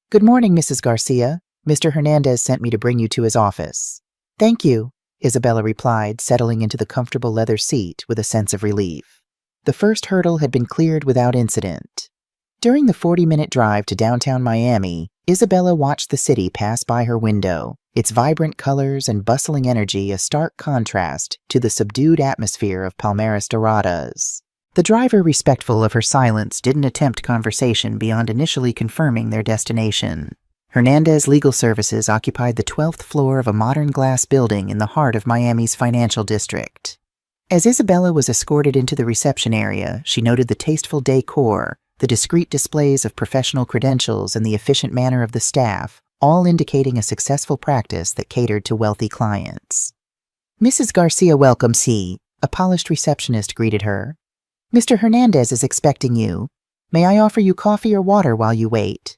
"Good morning, Mrs. Garcia. Mr. Hernandez sent me to bring you to his office." "Thank you," Isabella replied, settling into the comfortable leather seat with a sense of relief. The first hurdle had been cleared without incident. During the 40-minute drive to downtown Miami, Isabella watched the city pass by her window, its vibrant colors and bustling energy a stark contrast to the subdued atmosphere of Palmeras Doradas. The driver, respectful of her silence, didn't attempt conversation beyond initially confirming their destination. Hernandez Legal Services occupied the 12th floor of a modern glass building in the heart of Miami's financial district. As Isabella was escorted into the reception area, she noted the tasteful decor, the discreet displays of professional credentials, and the efficient manner of the staff, all indicating a successful practice that catered to wealthy clients. "Mrs. Garcia welcomes he," a polished receptionist greeted her. "Mr. Hernandez is expecting you. May I offer you coffee or water while you wait?"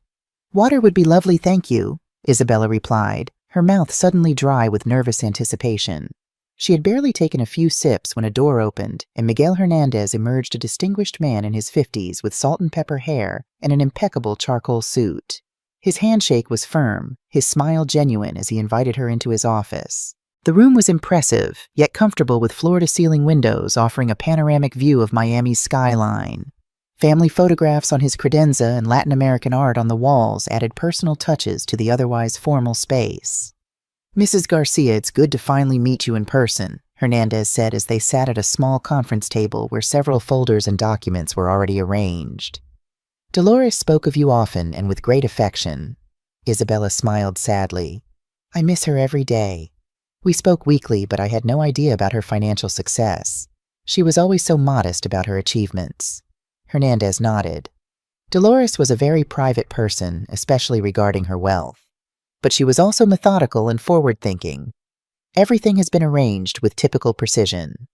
"Water would be lovely, thank you," Isabella replied, her mouth suddenly dry with nervous anticipation. She had barely taken a few sips when a door opened, and Miguel Hernandez emerged, a distinguished man in his 50s with salt and pepper hair and an impeccable charcoal suit. His handshake was firm, his smile genuine as he invited her into his office. The room was impressive, yet comfortable, with floor-to-ceiling windows offering a panoramic view of Miami's skyline. Family photographs on his credenza and Latin American art on the walls added personal touches to the otherwise formal space. "Mrs. Garcia, it's good to finally meet you in person," Hernandez said as they sat at a small conference table where several folders and documents were already arranged. "Dolores spoke of you often and with great affection." Isabella smiled sadly. "I miss her every day. We spoke weekly, but I had no idea about her financial success. She was always so modest about her achievements." Hernandez nodded. Dolores was a very private person, especially regarding her wealth. But she was also methodical and forward-thinking. "Everything has been arranged with typical precision."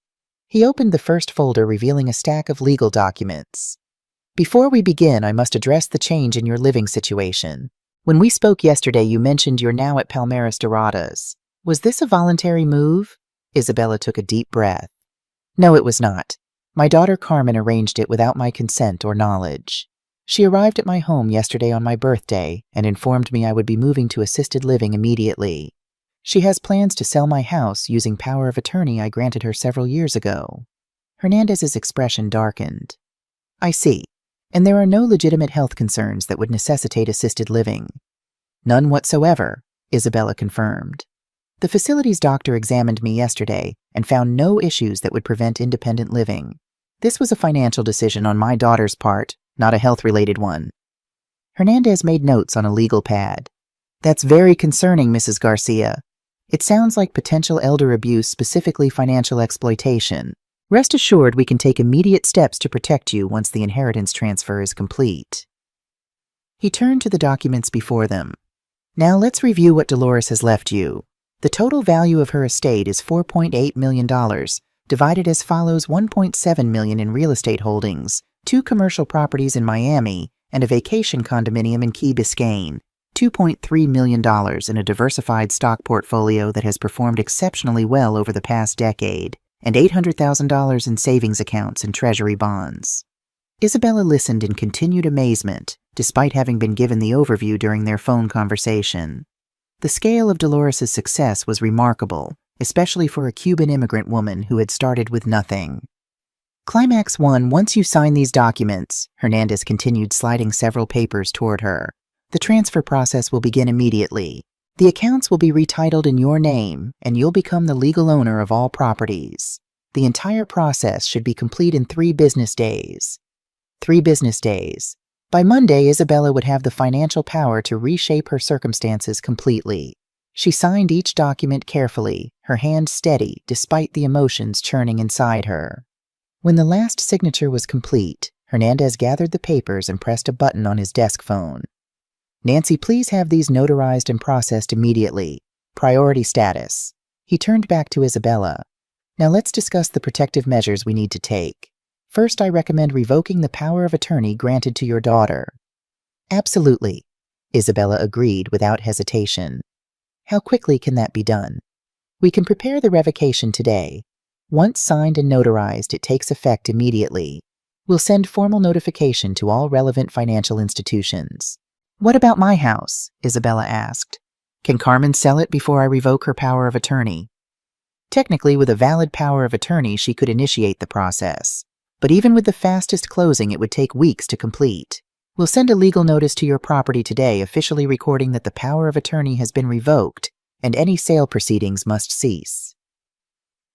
He opened the first folder, revealing a stack of legal documents. "Before we begin, I must address the change in your living situation. When we spoke yesterday, you mentioned you're now at Palmeras Doradas. Was this a voluntary move?" Isabella took a deep breath. "No, it was not. My daughter Carmen arranged it without my consent or knowledge. She arrived at my home yesterday on my birthday and informed me I would be moving to assisted living immediately. She has plans to sell my house using power of attorney I granted her several years ago." Hernandez's expression darkened. "I see. And there are no legitimate health concerns that would necessitate assisted living?" "None whatsoever," Isabella confirmed. "The facility's doctor examined me yesterday and found no issues that would prevent independent living. This was a financial decision on my daughter's part, not a health-related one." Hernandez made notes on a legal pad. "That's very concerning, Mrs. Garcia. It sounds like potential elder abuse, specifically financial exploitation. Rest assured we can take immediate steps to protect you once the inheritance transfer is complete." He turned to the documents before them. "Now let's review what Dolores has left you. The total value of her estate is $4.8 million, divided as follows: $1.7 million in real estate holdings, 2 commercial properties in Miami, and a vacation condominium in Key Biscayne, $2.3 million in a diversified stock portfolio that has performed exceptionally well over the past decade, and $800,000 in savings accounts and treasury bonds." Isabella listened in continued amazement, despite having been given the overview during their phone conversation. The scale of Dolores's success was remarkable, especially for a Cuban immigrant woman who had started with nothing. "Climax 1, once you sign these documents," Hernandez continued, sliding several papers toward her, "the transfer process will begin immediately. The accounts will be retitled in your name, and you'll become the legal owner of all properties. The entire process should be complete in 3 business days. 3 business days. By Monday, Isabella would have the financial power to reshape her circumstances completely. She signed each document carefully, her hand steady despite the emotions churning inside her. When the last signature was complete, Hernandez gathered the papers and pressed a button on his desk phone. "Nancy, please have these notarized and processed immediately. Priority status." He turned back to Isabella. "Now let's discuss the protective measures we need to take. First, I recommend revoking the power of attorney granted to your daughter." "Absolutely," Isabella agreed without hesitation. "How quickly can that be done?" "We can prepare the revocation today. Once signed and notarized, it takes effect immediately. We'll send formal notification to all relevant financial institutions." "What about my house?" Isabella asked. "Can Carmen sell it before I revoke her power of attorney?" Technically, with a valid power of attorney, she could initiate the process. But even with the fastest closing, it would take weeks to complete. "We'll send a legal notice to your property today officially recording that the power of attorney has been revoked and any sale proceedings must cease."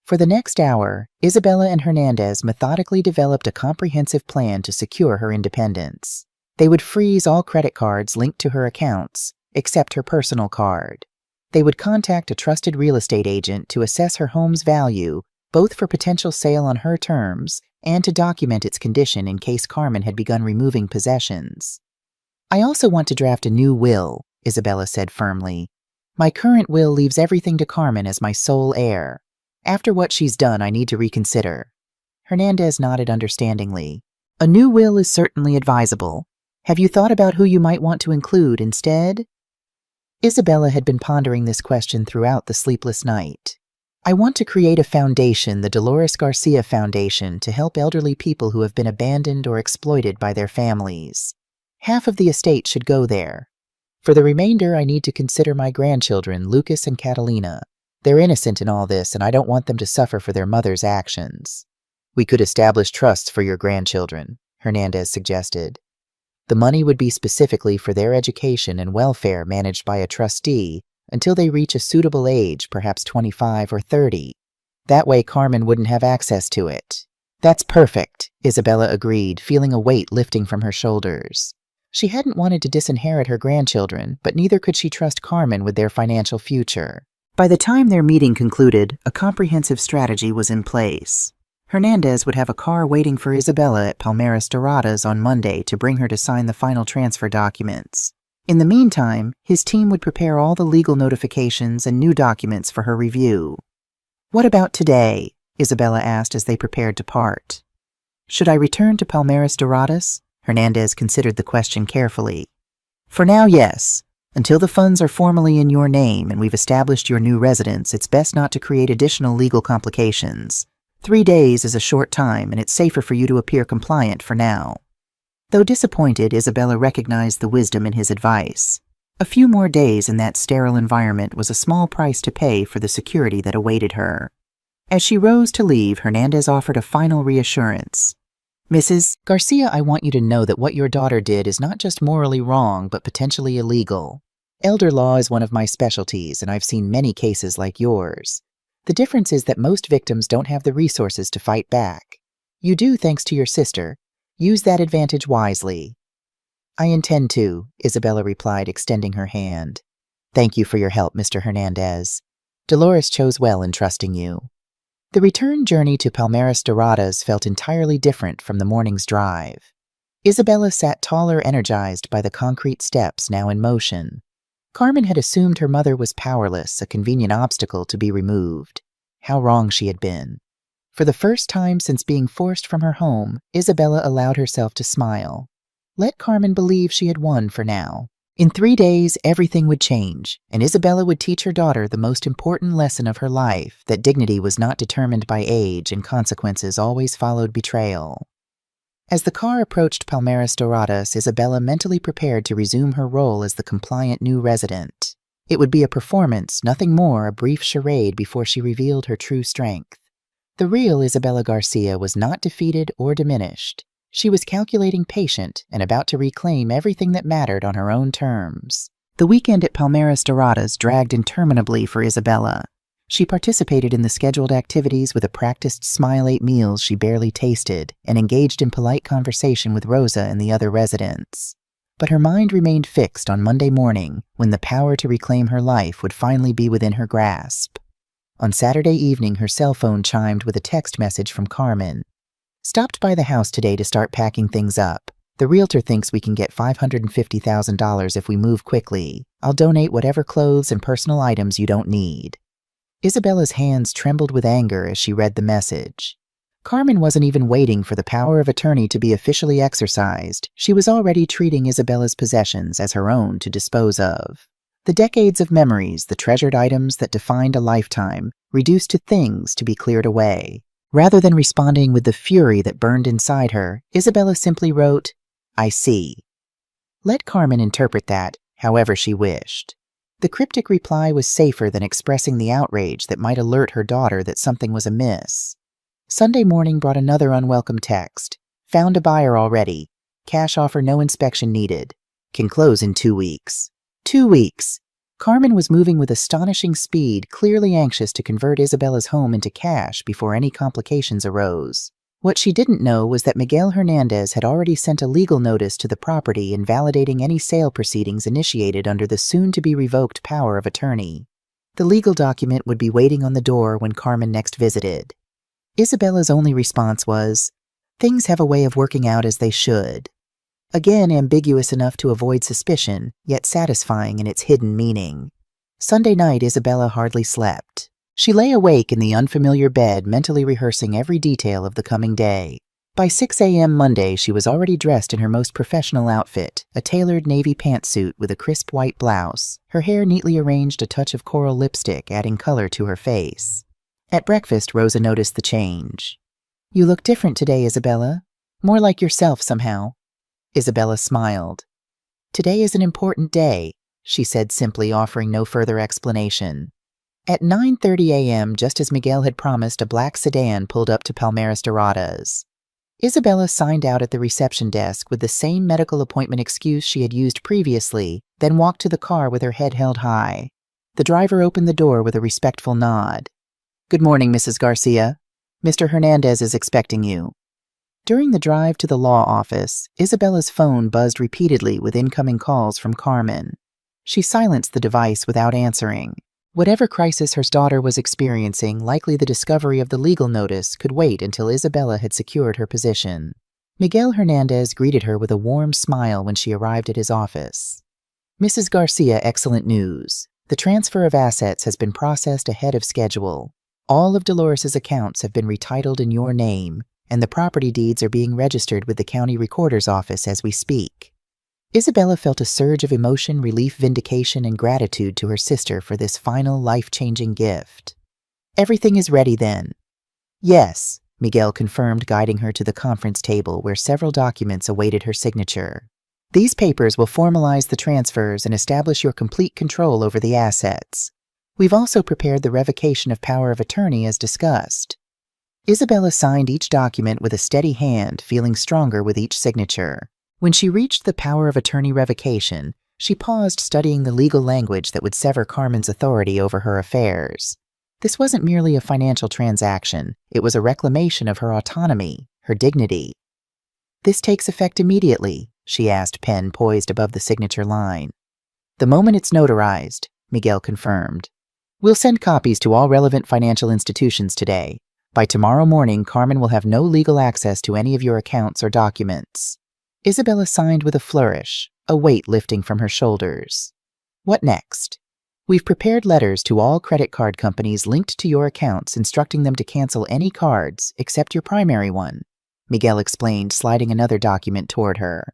For the next hour, Isabella and Hernandez methodically developed a comprehensive plan to secure her independence. They would freeze all credit cards linked to her accounts, except her personal card. They would contact a trusted real estate agent to assess her home's value, both for potential sale on her terms and to document its condition in case Carmen had begun removing possessions. "I also want to draft a new will," Isabella said firmly. "My current will leaves everything to Carmen as my sole heir. After what she's done, I need to reconsider." Hernandez nodded understandingly. "A new will is certainly advisable. Have you thought about who you might want to include instead?" Isabella had been pondering this question throughout the sleepless night. "I want to create a foundation, the Dolores Garcia Foundation, to help elderly people who have been abandoned or exploited by their families. Half of the estate should go there. For the remainder, I need to consider my grandchildren, Lucas and Catalina. They're innocent in all this, and I don't want them to suffer for their mother's actions." "We could establish trusts for your grandchildren," Hernandez suggested. "The money would be specifically for their education and welfare managed by a trustee until they reach a suitable age, perhaps 25 or 30. That way Carmen wouldn't have access to it." "That's perfect," Isabella agreed, feeling a weight lifting from her shoulders. She hadn't wanted to disinherit her grandchildren, but neither could she trust Carmen with their financial future. By the time their meeting concluded, a comprehensive strategy was in place. Hernandez would have a car waiting for Isabella at Palmeras Doradas on Monday to bring her to sign the final transfer documents. In the meantime, his team would prepare all the legal notifications and new documents for her review. "What about today?" Isabella asked as they prepared to part. "Should I return to Palmeras Doradas?" Hernandez considered the question carefully. "For now, yes. Until the funds are formally in your name and we've established your new residence, it's best not to create additional legal complications. 3 days is a short time, and it's safer for you to appear compliant for now." Though disappointed, Isabella recognized the wisdom in his advice. A few more days in that sterile environment was a small price to pay for the security that awaited her. As she rose to leave, Hernandez offered a final reassurance. "Mrs. Garcia, I want you to know that what your daughter did is not just morally wrong, but potentially illegal. Elder law is one of my specialties, and I've seen many cases like yours. The difference is that most victims don't have the resources to fight back. You do, thanks to your sister. Use that advantage wisely." "I intend to," Isabella replied, extending her hand. "Thank you for your help, Mr. Hernandez. Dolores chose well in trusting you." The return journey to Palmeras Doradas felt entirely different from the morning's drive. Isabella sat taller, energized by the concrete steps now in motion. Carmen had assumed her mother was powerless, a convenient obstacle to be removed. How wrong she had been. For the first time since being forced from her home, Isabella allowed herself to smile. Let Carmen believe she had won for now. In 3 days, everything would change, and Isabella would teach her daughter the most important lesson of her life, that dignity was not determined by age and consequences always followed betrayal. As the car approached Palmeras Doradas, Isabella mentally prepared to resume her role as the compliant new resident. It would be a performance, nothing more, a brief charade before she revealed her true strength. The real Isabella Garcia was not defeated or diminished. She was calculating, patient, and about to reclaim everything that mattered on her own terms. The weekend at Palmeras Doradas dragged interminably for Isabella. She participated in the scheduled activities with a practiced smile, ate meals she barely tasted, and engaged in polite conversation with Rosa and the other residents. But her mind remained fixed on Monday morning, when the power to reclaim her life would finally be within her grasp. On Saturday evening, her cell phone chimed with a text message from Carmen. "Stopped by the house today to start packing things up. The realtor thinks we can get $550,000 if we move quickly. I'll donate whatever clothes and personal items you don't need." Isabella's hands trembled with anger as she read the message. Carmen wasn't even waiting for the power of attorney to be officially exercised. She was already treating Isabella's possessions as her own to dispose of. The decades of memories, the treasured items that defined a lifetime, reduced to things to be cleared away. Rather than responding with the fury that burned inside her, Isabella simply wrote, "I see." Let Carmen interpret that however she wished. The cryptic reply was safer than expressing the outrage that might alert her daughter that something was amiss. Sunday morning brought another unwelcome text. "Found a buyer already. Cash offer, no inspection needed. Can close in 2 weeks." 2 weeks! Carmen was moving with astonishing speed, clearly anxious to convert Isabella's home into cash before any complications arose. What she didn't know was that Miguel Hernandez had already sent a legal notice to the property invalidating any sale proceedings initiated under the soon-to-be-revoked power of attorney. The legal document would be waiting on the door when Carmen next visited. Isabella's only response was, "Things have a way of working out as they should." Again ambiguous enough to avoid suspicion, yet satisfying in its hidden meaning. Sunday night, Isabella hardly slept. She lay awake in the unfamiliar bed, mentally rehearsing every detail of the coming day. By 6 a.m. Monday, she was already dressed in her most professional outfit, a tailored navy pantsuit with a crisp white blouse, her hair neatly arranged, a touch of coral lipstick adding color to her face. At breakfast, Rosa noticed the change. "You look different today, Isabella. More like yourself somehow." Isabella smiled. "Today is an important day," she said simply, offering no further explanation. At 9:30 a.m., just as Miguel had promised, a black sedan pulled up to Palmeras Doradas. Isabella signed out at the reception desk with the same medical appointment excuse she had used previously, then walked to the car with her head held high. The driver opened the door with a respectful nod. "Good morning, Mrs. Garcia. Mr. Hernandez is expecting you." During the drive to the law office, Isabella's phone buzzed repeatedly with incoming calls from Carmen. She silenced the device without answering. Whatever crisis her daughter was experiencing, likely the discovery of the legal notice, could wait until Isabella had secured her position. Miguel Hernandez greeted her with a warm smile when she arrived at his office. "Mrs. Garcia, excellent news. The transfer of assets has been processed ahead of schedule. All of Dolores's accounts have been retitled in your name, and the property deeds are being registered with the county recorder's office as we speak." Isabella felt a surge of emotion, relief, vindication, and gratitude to her sister for this final life-changing gift. "Everything is ready, then?" "Yes," Miguel confirmed, guiding her to the conference table where several documents awaited her signature. "These papers will formalize the transfers and establish your complete control over the assets. We've also prepared the revocation of power of attorney as discussed." Isabella signed each document with a steady hand, feeling stronger with each signature. When she reached the power of attorney revocation, she paused, studying the legal language that would sever Carmen's authority over her affairs. This wasn't merely a financial transaction, it was a reclamation of her autonomy, her dignity. "This takes effect immediately?" she asked, pen poised above the signature line. "The moment it's notarized," Miguel confirmed. "We'll send copies to all relevant financial institutions today. By tomorrow morning, Carmen will have no legal access to any of your accounts or documents." Isabella signed with a flourish, a weight lifting from her shoulders. "What next?" "We've prepared letters to all credit card companies linked to your accounts instructing them to cancel any cards except your primary one," Miguel explained, sliding another document toward her.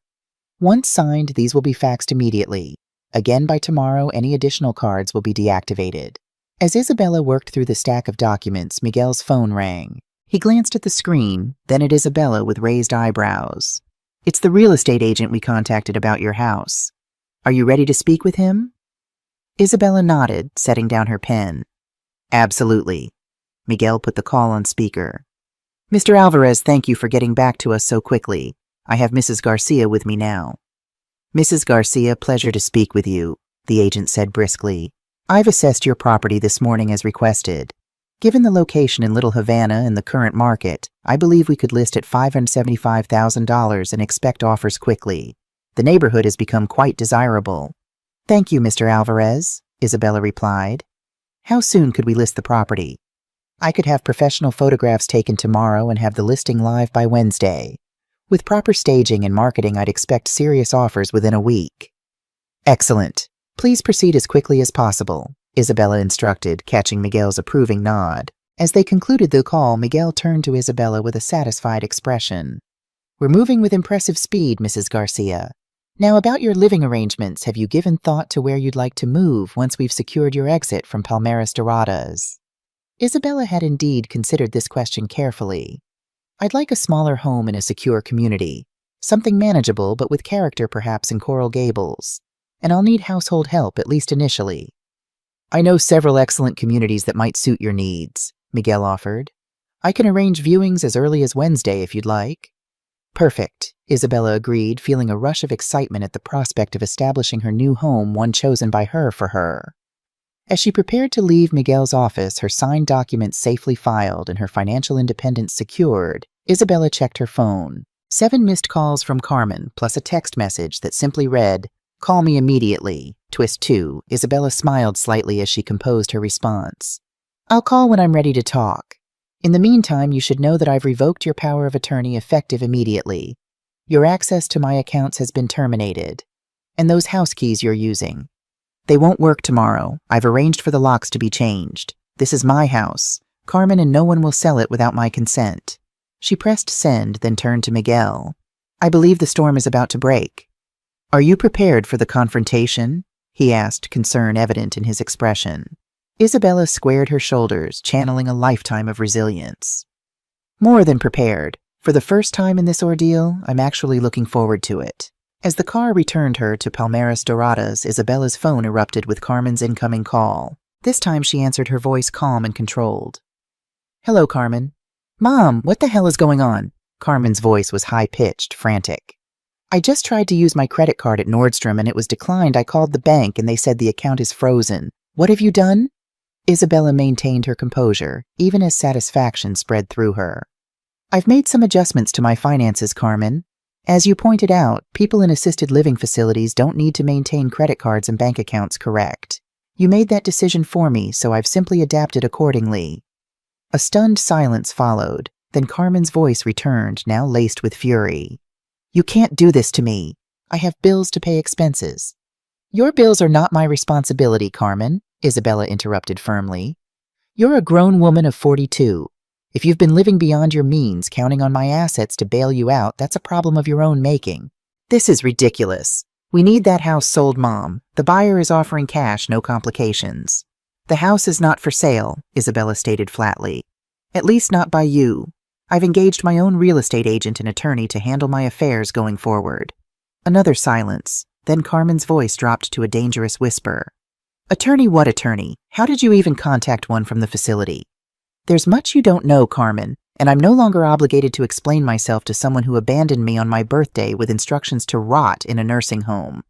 "Once signed, these will be faxed immediately. Again by tomorrow, any additional cards will be deactivated." As Isabella worked through the stack of documents, Miguel's phone rang. He glanced at the screen, then at Isabella with raised eyebrows. "It's the real estate agent we contacted about your house. Are you ready to speak with him?" Isabella nodded, setting down her pen. "Absolutely." Miguel put the call on speaker. "Mr. Alvarez, thank you for getting back to us so quickly. I have Mrs. Garcia with me now." "Mrs. Garcia, pleasure to speak with you," the agent said briskly. "I've assessed your property this morning as requested. Given the location in Little Havana and the current market, I believe we could list at $575,000 and expect offers quickly. The neighborhood has become quite desirable. Thank you, Mr. Alvarez, Isabella replied. How soon could we list the property? I could have professional photographs taken tomorrow and have the listing live by Wednesday. With proper staging and marketing, I'd expect serious offers within a week. Excellent. Please proceed as quickly as possible, Isabella instructed, catching Miguel's approving nod. As they concluded the call, Miguel turned to Isabella with a satisfied expression. We're moving with impressive speed, Mrs. Garcia. Now about your living arrangements, have you given thought to where you'd like to move once we've secured your exit from Palmeras Doradas? Isabella had indeed considered this question carefully. I'd like a smaller home in a secure community, something manageable but with character perhaps in Coral Gables, and I'll need household help at least initially. I know several excellent communities that might suit your needs, Miguel offered. I can arrange viewings as early as Wednesday if you'd like. Perfect, Isabella agreed, feeling a rush of excitement at the prospect of establishing her new home, one chosen by her for her. As she prepared to leave Miguel's office, her signed documents safely filed and her financial independence secured, Isabella checked her phone. 7 missed calls from Carmen, plus a text message that simply read, "Call me immediately." Twist 2. Isabella smiled slightly as she composed her response. I'll call when I'm ready to talk. In the meantime, you should know that I've revoked your power of attorney effective immediately. Your access to my accounts has been terminated. And those house keys you're using. They won't work tomorrow. I've arranged for the locks to be changed. This is my house, Carmen, and no one will sell it without my consent. She pressed send, then turned to Miguel. I believe the storm is about to break. Are you prepared for the confrontation? He asked, concern evident in his expression. Isabella squared her shoulders, channeling a lifetime of resilience. More than prepared. For the first time in this ordeal, I'm actually looking forward to it. As the car returned her to Palmeras Doradas, Isabella's phone erupted with Carmen's incoming call. This time she answered, her voice calm and controlled. Hello, Carmen. Mom, what the hell is going on? Carmen's voice was high-pitched, frantic. I just tried to use my credit card at Nordstrom and it was declined. I called the bank and they said the account is frozen. What have you done? Isabella maintained her composure, even as satisfaction spread through her. I've made some adjustments to my finances, Carmen. As you pointed out, people in assisted living facilities don't need to maintain credit cards and bank accounts, correct? You made that decision for me, so I've simply adapted accordingly. A stunned silence followed, then Carmen's voice returned, now laced with fury. You can't do this to me. I have bills to pay, expenses. Your bills are not my responsibility, Carmen, Isabella interrupted firmly. You're a grown woman of 42. If you've been living beyond your means, counting on my assets to bail you out, that's a problem of your own making. This is ridiculous. We need that house sold, Mom. The buyer is offering cash, no complications. The house is not for sale, Isabella stated flatly. At least not by you. I've engaged my own real estate agent and attorney to handle my affairs going forward. Another silence. Then Carmen's voice dropped to a dangerous whisper. Attorney, what attorney? How did you even contact one from the facility? There's much you don't know, Carmen, and I'm no longer obligated to explain myself to someone who abandoned me on my birthday with instructions to rot in a nursing home.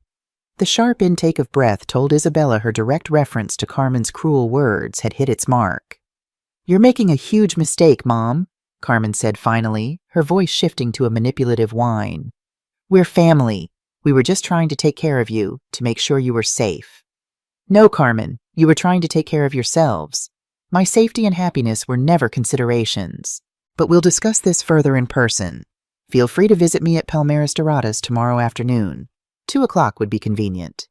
The sharp intake of breath told Isabella her direct reference to Carmen's cruel words had hit its mark. You're making a huge mistake, Mom, Carmen said finally, her voice shifting to a manipulative whine. We're family. We were just trying to take care of you, to make sure you were safe. No, Carmen, you were trying to take care of yourselves. My safety and happiness were never considerations. But we'll discuss this further in person. Feel free to visit me at Palmeras Doradas tomorrow afternoon. 2 o'clock would be convenient.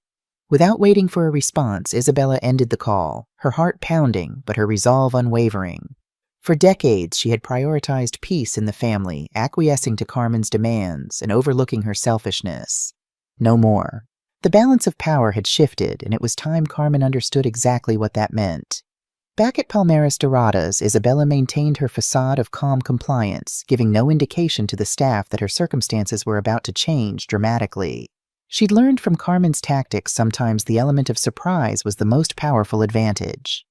Without waiting for a response, Isabella ended the call, her heart pounding, but her resolve unwavering. For decades, she had prioritized peace in the family, acquiescing to Carmen's demands and overlooking her selfishness. No more. The balance of power had shifted, and it was time Carmen understood exactly what that meant. Back at Palmeras Doradas, Isabella maintained her facade of calm compliance, giving no indication to the staff that her circumstances were about to change dramatically. She'd learned from Carmen's tactics sometimes the element of surprise was the most powerful advantage.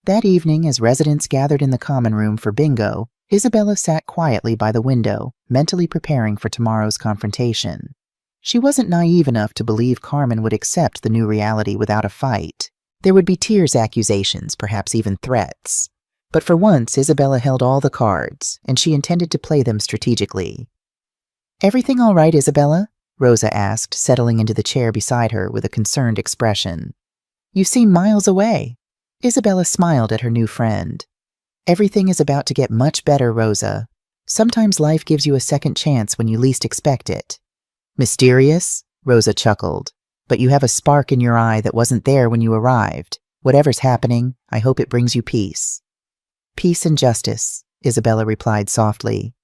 That evening, as residents gathered in the common room for bingo, Isabella sat quietly by the window, mentally preparing for tomorrow's confrontation. She wasn't naive enough to believe Carmen would accept the new reality without a fight. There would be tears, accusations, perhaps even threats. But for once, Isabella held all the cards, and she intended to play them strategically. Everything all right, Isabella? Rosa asked, settling into the chair beside her with a concerned expression. You seem miles away. Isabella smiled at her new friend. Everything is about to get much better, Rosa. Sometimes life gives you a second chance when you least expect it. Mysterious? Rosa chuckled. But you have a spark in your eye that wasn't there when you arrived. Whatever's happening, I hope it brings you peace. Peace and justice, Isabella replied softly.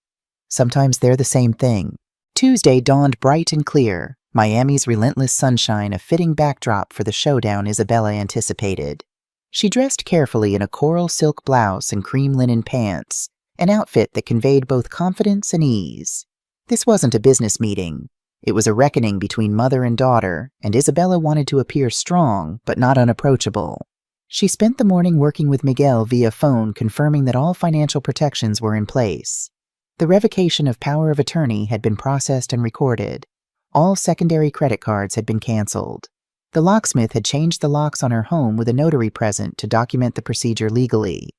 Sometimes they're the same thing. Tuesday dawned bright and clear, Miami's relentless sunshine a fitting backdrop for the showdown Isabella anticipated. She dressed carefully in a coral silk blouse and cream linen pants, an outfit that conveyed both confidence and ease. This wasn't a business meeting. It was a reckoning between mother and daughter, and Isabella wanted to appear strong but not unapproachable. She spent the morning working with Miguel via phone, confirming that all financial protections were in place. The revocation of power of attorney had been processed and recorded. All secondary credit cards had been canceled. The locksmith had changed the locks on her home with a notary present to document the procedure legally.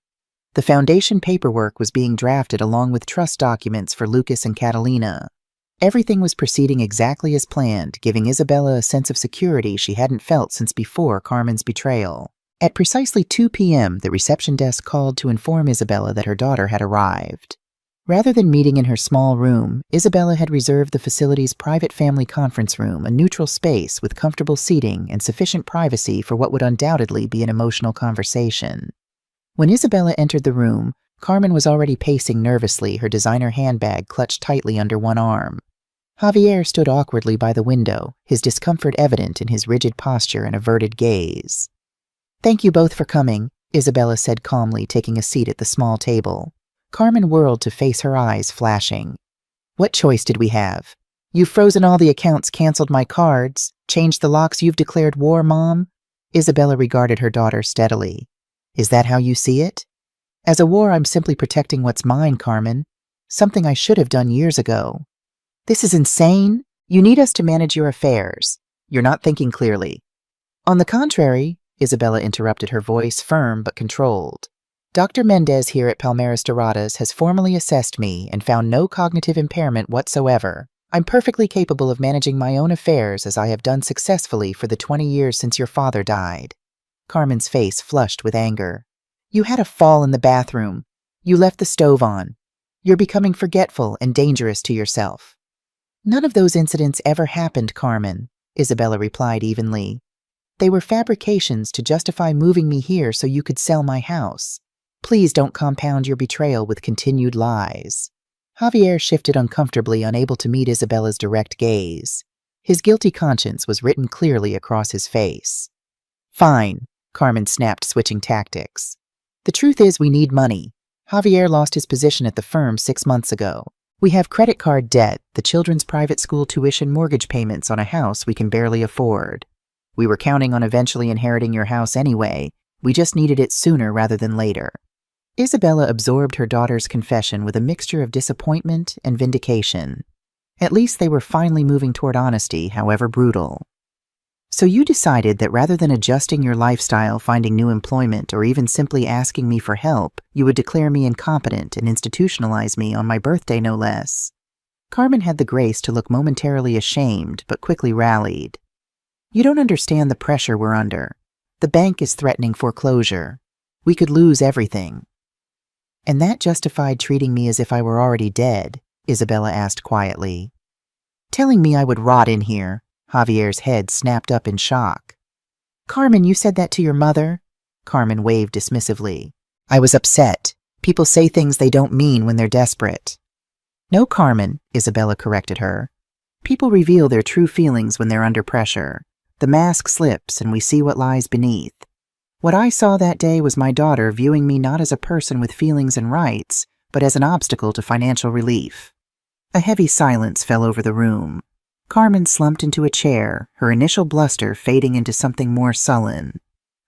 The foundation paperwork was being drafted along with trust documents for Lucas and Catalina. Everything was proceeding exactly as planned, giving Isabella a sense of security she hadn't felt since before Carmen's betrayal. At precisely 2 p.m., the reception desk called to inform Isabella that her daughter had arrived. Rather than meeting in her small room, Isabella had reserved the facility's private family conference room, a neutral space with comfortable seating and sufficient privacy for what would undoubtedly be an emotional conversation. When Isabella entered the room, Carmen was already pacing nervously, her designer handbag clutched tightly under one arm. Javier stood awkwardly by the window, his discomfort evident in his rigid posture and averted gaze. "Thank you both for coming," Isabella said calmly, taking a seat at the small table. Carmen whirled to face her eyes flashing. "What choice did we have? You've frozen all the accounts, canceled my cards, changed the locks, you've declared war, Mom?" Isabella regarded her daughter steadily. "Is that how you see it?" "As a war, I'm simply protecting what's mine, Carmen. Something I should have done years ago." "This is insane. You need us to manage your affairs. You're not thinking clearly." "On the contrary," Isabella interrupted, her voice firm but controlled. "Dr. Mendez here at Palmeras Doradas has formally assessed me and found no cognitive impairment whatsoever. I'm perfectly capable of managing my own affairs as I have done successfully for the 20 years since your father died." Carmen's face flushed with anger. "You had a fall in the bathroom. You left the stove on. You're becoming forgetful and dangerous to yourself." "None of those incidents ever happened, Carmen," Isabella replied evenly. "They were fabrications to justify moving me here so you could sell my house. Please don't compound your betrayal with continued lies." Javier shifted uncomfortably, unable to meet Isabella's direct gaze. His guilty conscience was written clearly across his face. "Fine," Carmen snapped, switching tactics. "The truth is we need money. Javier lost his position at the firm 6 months ago. We have credit card debt, the children's private school tuition, mortgage payments on a house we can barely afford. We were counting on eventually inheriting your house anyway. We just needed it sooner rather than later." Isabella absorbed her daughter's confession with a mixture of disappointment and vindication. At least they were finally moving toward honesty, however brutal. "So you decided that rather than adjusting your lifestyle, finding new employment, or even simply asking me for help, you would declare me incompetent and institutionalize me on my birthday, no less." Carmen had the grace to look momentarily ashamed, but quickly rallied. "You don't understand the pressure we're under. The bank is threatening foreclosure. We could lose everything." "And that justified treating me as if I were already dead?" Isabella asked quietly. "Telling me I would rot in here." Javier's head snapped up in shock. "Carmen, you said that to your mother?" Carmen waved dismissively. "I was upset. People say things they don't mean when they're desperate." "No, Carmen," Isabella corrected her. "People reveal their true feelings when they're under pressure. The mask slips and we see what lies beneath. What I saw that day was my daughter viewing me not as a person with feelings and rights, but as an obstacle to financial relief." A heavy silence fell over the room. Carmen slumped into a chair, her initial bluster fading into something more sullen.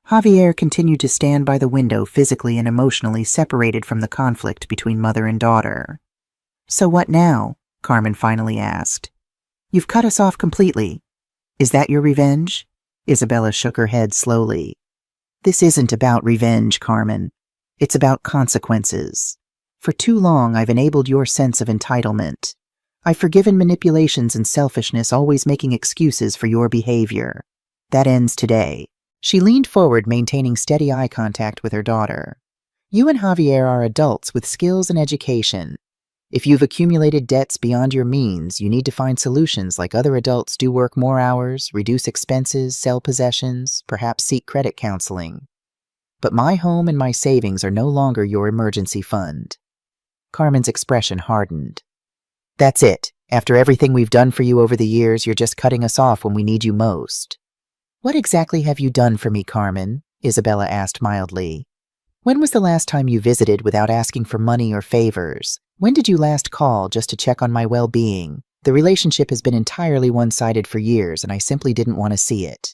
Javier continued to stand by the window, physically and emotionally separated from the conflict between mother and daughter. "So what now?" Carmen finally asked. "You've cut us off completely. Is that your revenge?" Isabella shook her head slowly. "This isn't about revenge, Carmen. It's about consequences. For too long, I've enabled your sense of entitlement. I've forgiven manipulations and selfishness, always making excuses for your behavior. That ends today." She leaned forward, maintaining steady eye contact with her daughter. "You and Javier are adults with skills and education. If you've accumulated debts beyond your means, you need to find solutions like other adults do: work more hours, reduce expenses, sell possessions, perhaps seek credit counseling. But my home and my savings are no longer your emergency fund." Carmen's expression hardened. "That's it. After everything we've done for you over the years, you're just cutting us off when we need you most." "What exactly have you done for me, Carmen?" Isabella asked mildly. "When was the last time you visited without asking for money or favors? When did you last call just to check on my well-being? The relationship has been entirely one-sided for years, and I simply didn't want to see it."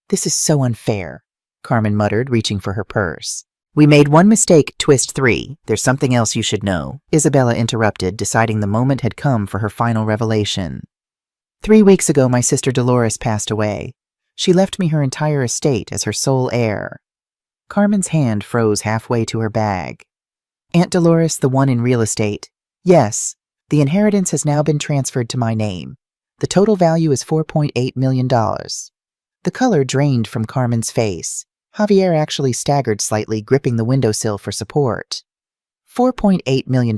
"This is so unfair," Carmen muttered, reaching for her purse. "We made one mistake, twist 3. There's something else you should know," Isabella interrupted, deciding the moment had come for her final revelation. "3 weeks ago, my sister Dolores passed away. She left me her entire estate as her sole heir." Carmen's hand froze halfway to her bag. "Aunt Dolores, the one in real estate?" "Yes. The inheritance has now been transferred to my name. The total value is $4.8 million. The color drained from Carmen's face. Javier actually staggered slightly, gripping the windowsill for support. $4.8 million.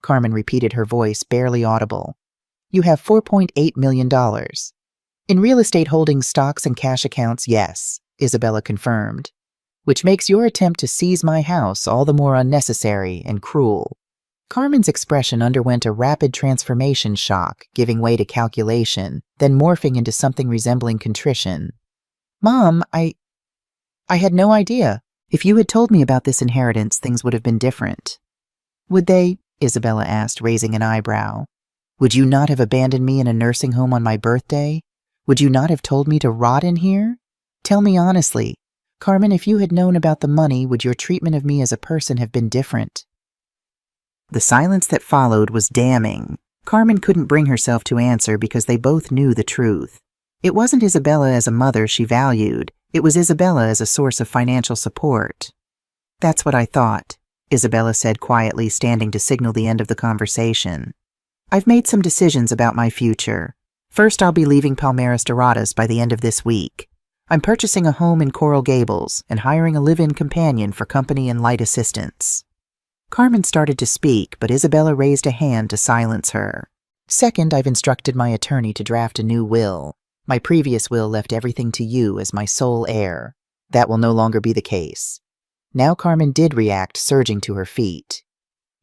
Carmen repeated, her voice barely audible. "You have $4.8 million. In real estate holdings, stocks, and cash accounts, yes," Isabella confirmed. "Which makes your attempt to seize my house all the more unnecessary and cruel." Carmen's expression underwent a rapid transformation shock, giving way to calculation, then morphing into something resembling contrition. "Mom, I had no idea. If you had told me about this inheritance, things would have been different." "Would they?" Isabella asked, raising an eyebrow. "Would you not have abandoned me in a nursing home on my birthday? Would you not have told me to rot in here? Tell me honestly, Carmen, if you had known about the money, would your treatment of me as a person have been different?" The silence that followed was damning. Carmen couldn't bring herself to answer because they both knew the truth. It wasn't Isabella as a mother she valued. It was Isabella as a source of financial support. "That's what I thought," Isabella said quietly, standing to signal the end of the conversation. "I've made some decisions about my future. First, I'll be leaving Palmeras Doradas by the end of this week. I'm purchasing a home in Coral Gables and hiring a live-in companion for company and light assistance." Carmen started to speak, but Isabella raised a hand to silence her. "Second, I've instructed my attorney to draft a new will. My previous will left everything to you as my sole heir. That will no longer be the case." Now Carmen did react, surging to her feet.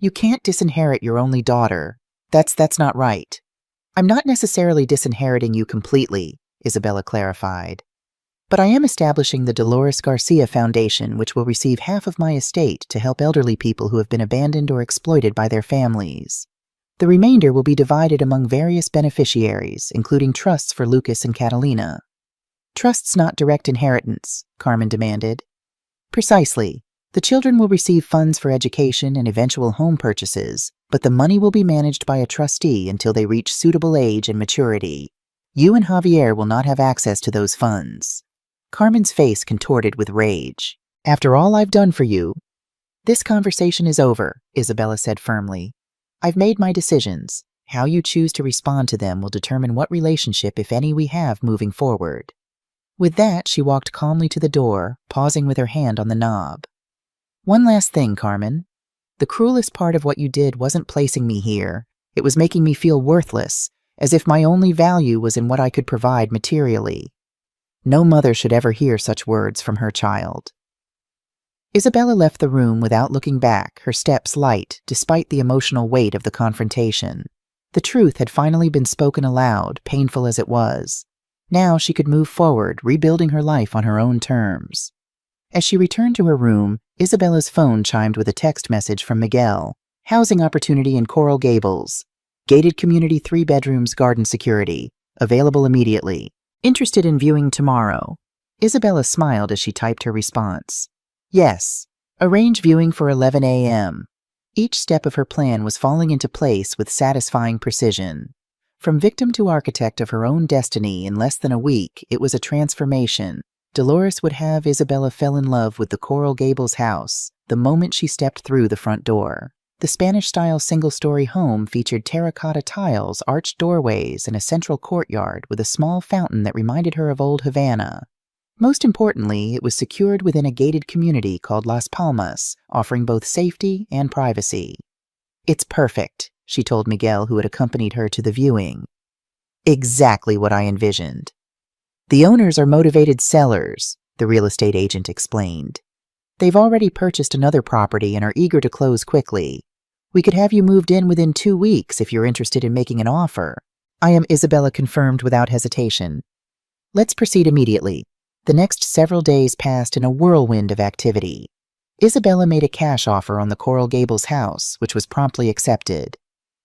"You can't disinherit your only daughter. That's not right." "I'm not necessarily disinheriting you completely," Isabella clarified. "But I am establishing the Dolores Garcia Foundation, which will receive half of my estate to help elderly people who have been abandoned or exploited by their families. The remainder will be divided among various beneficiaries, including trusts for Lucas and Catalina." "Trusts, not direct inheritance," Carmen demanded. "Precisely. The children will receive funds for education and eventual home purchases, but the money will be managed by a trustee until they reach suitable age and maturity. You and Javier will not have access to those funds." Carmen's face contorted with rage. "After all I've done for you—" "This conversation is over," Isabella said firmly. "I've made my decisions. How you choose to respond to them will determine what relationship, if any, we have moving forward." With that, she walked calmly to the door, pausing with her hand on the knob. "One last thing, Carmen. The cruelest part of what you did wasn't placing me here. It was making me feel worthless, as if my only value was in what I could provide materially. No mother should ever hear such words from her child." Isabella left the room without looking back, her steps light, despite the emotional weight of the confrontation. The truth had finally been spoken aloud, painful as it was. Now she could move forward, rebuilding her life on her own terms. As she returned to her room, Isabella's phone chimed with a text message from Miguel. "Housing opportunity in Coral Gables. Gated community, 3 bedrooms, garden security. Available immediately. Interested in viewing tomorrow." Isabella smiled as she typed her response. "Yes. Arrange viewing for 11 a.m. Each step of her plan was falling into place with satisfying precision. From victim to architect of her own destiny in less than a week, it was a transformation. Dolores would have Isabella fell in love with the Coral Gables house the moment she stepped through the front door. The Spanish-style single-story home featured terracotta tiles, arched doorways, and a central courtyard with a small fountain that reminded her of old Havana. Most importantly, it was secured within a gated community called Las Palmas, offering both safety and privacy. "It's perfect," she told Miguel, who had accompanied her to the viewing. "Exactly what I envisioned." "The owners are motivated sellers," the real estate agent explained. "They've already purchased another property and are eager to close quickly. We could have you moved in within 2 weeks if you're interested in making an offer." "I am," Isabella confirmed without hesitation. "Let's proceed immediately." The next several days passed in a whirlwind of activity. Isabella made a cash offer on the Coral Gables house, which was promptly accepted.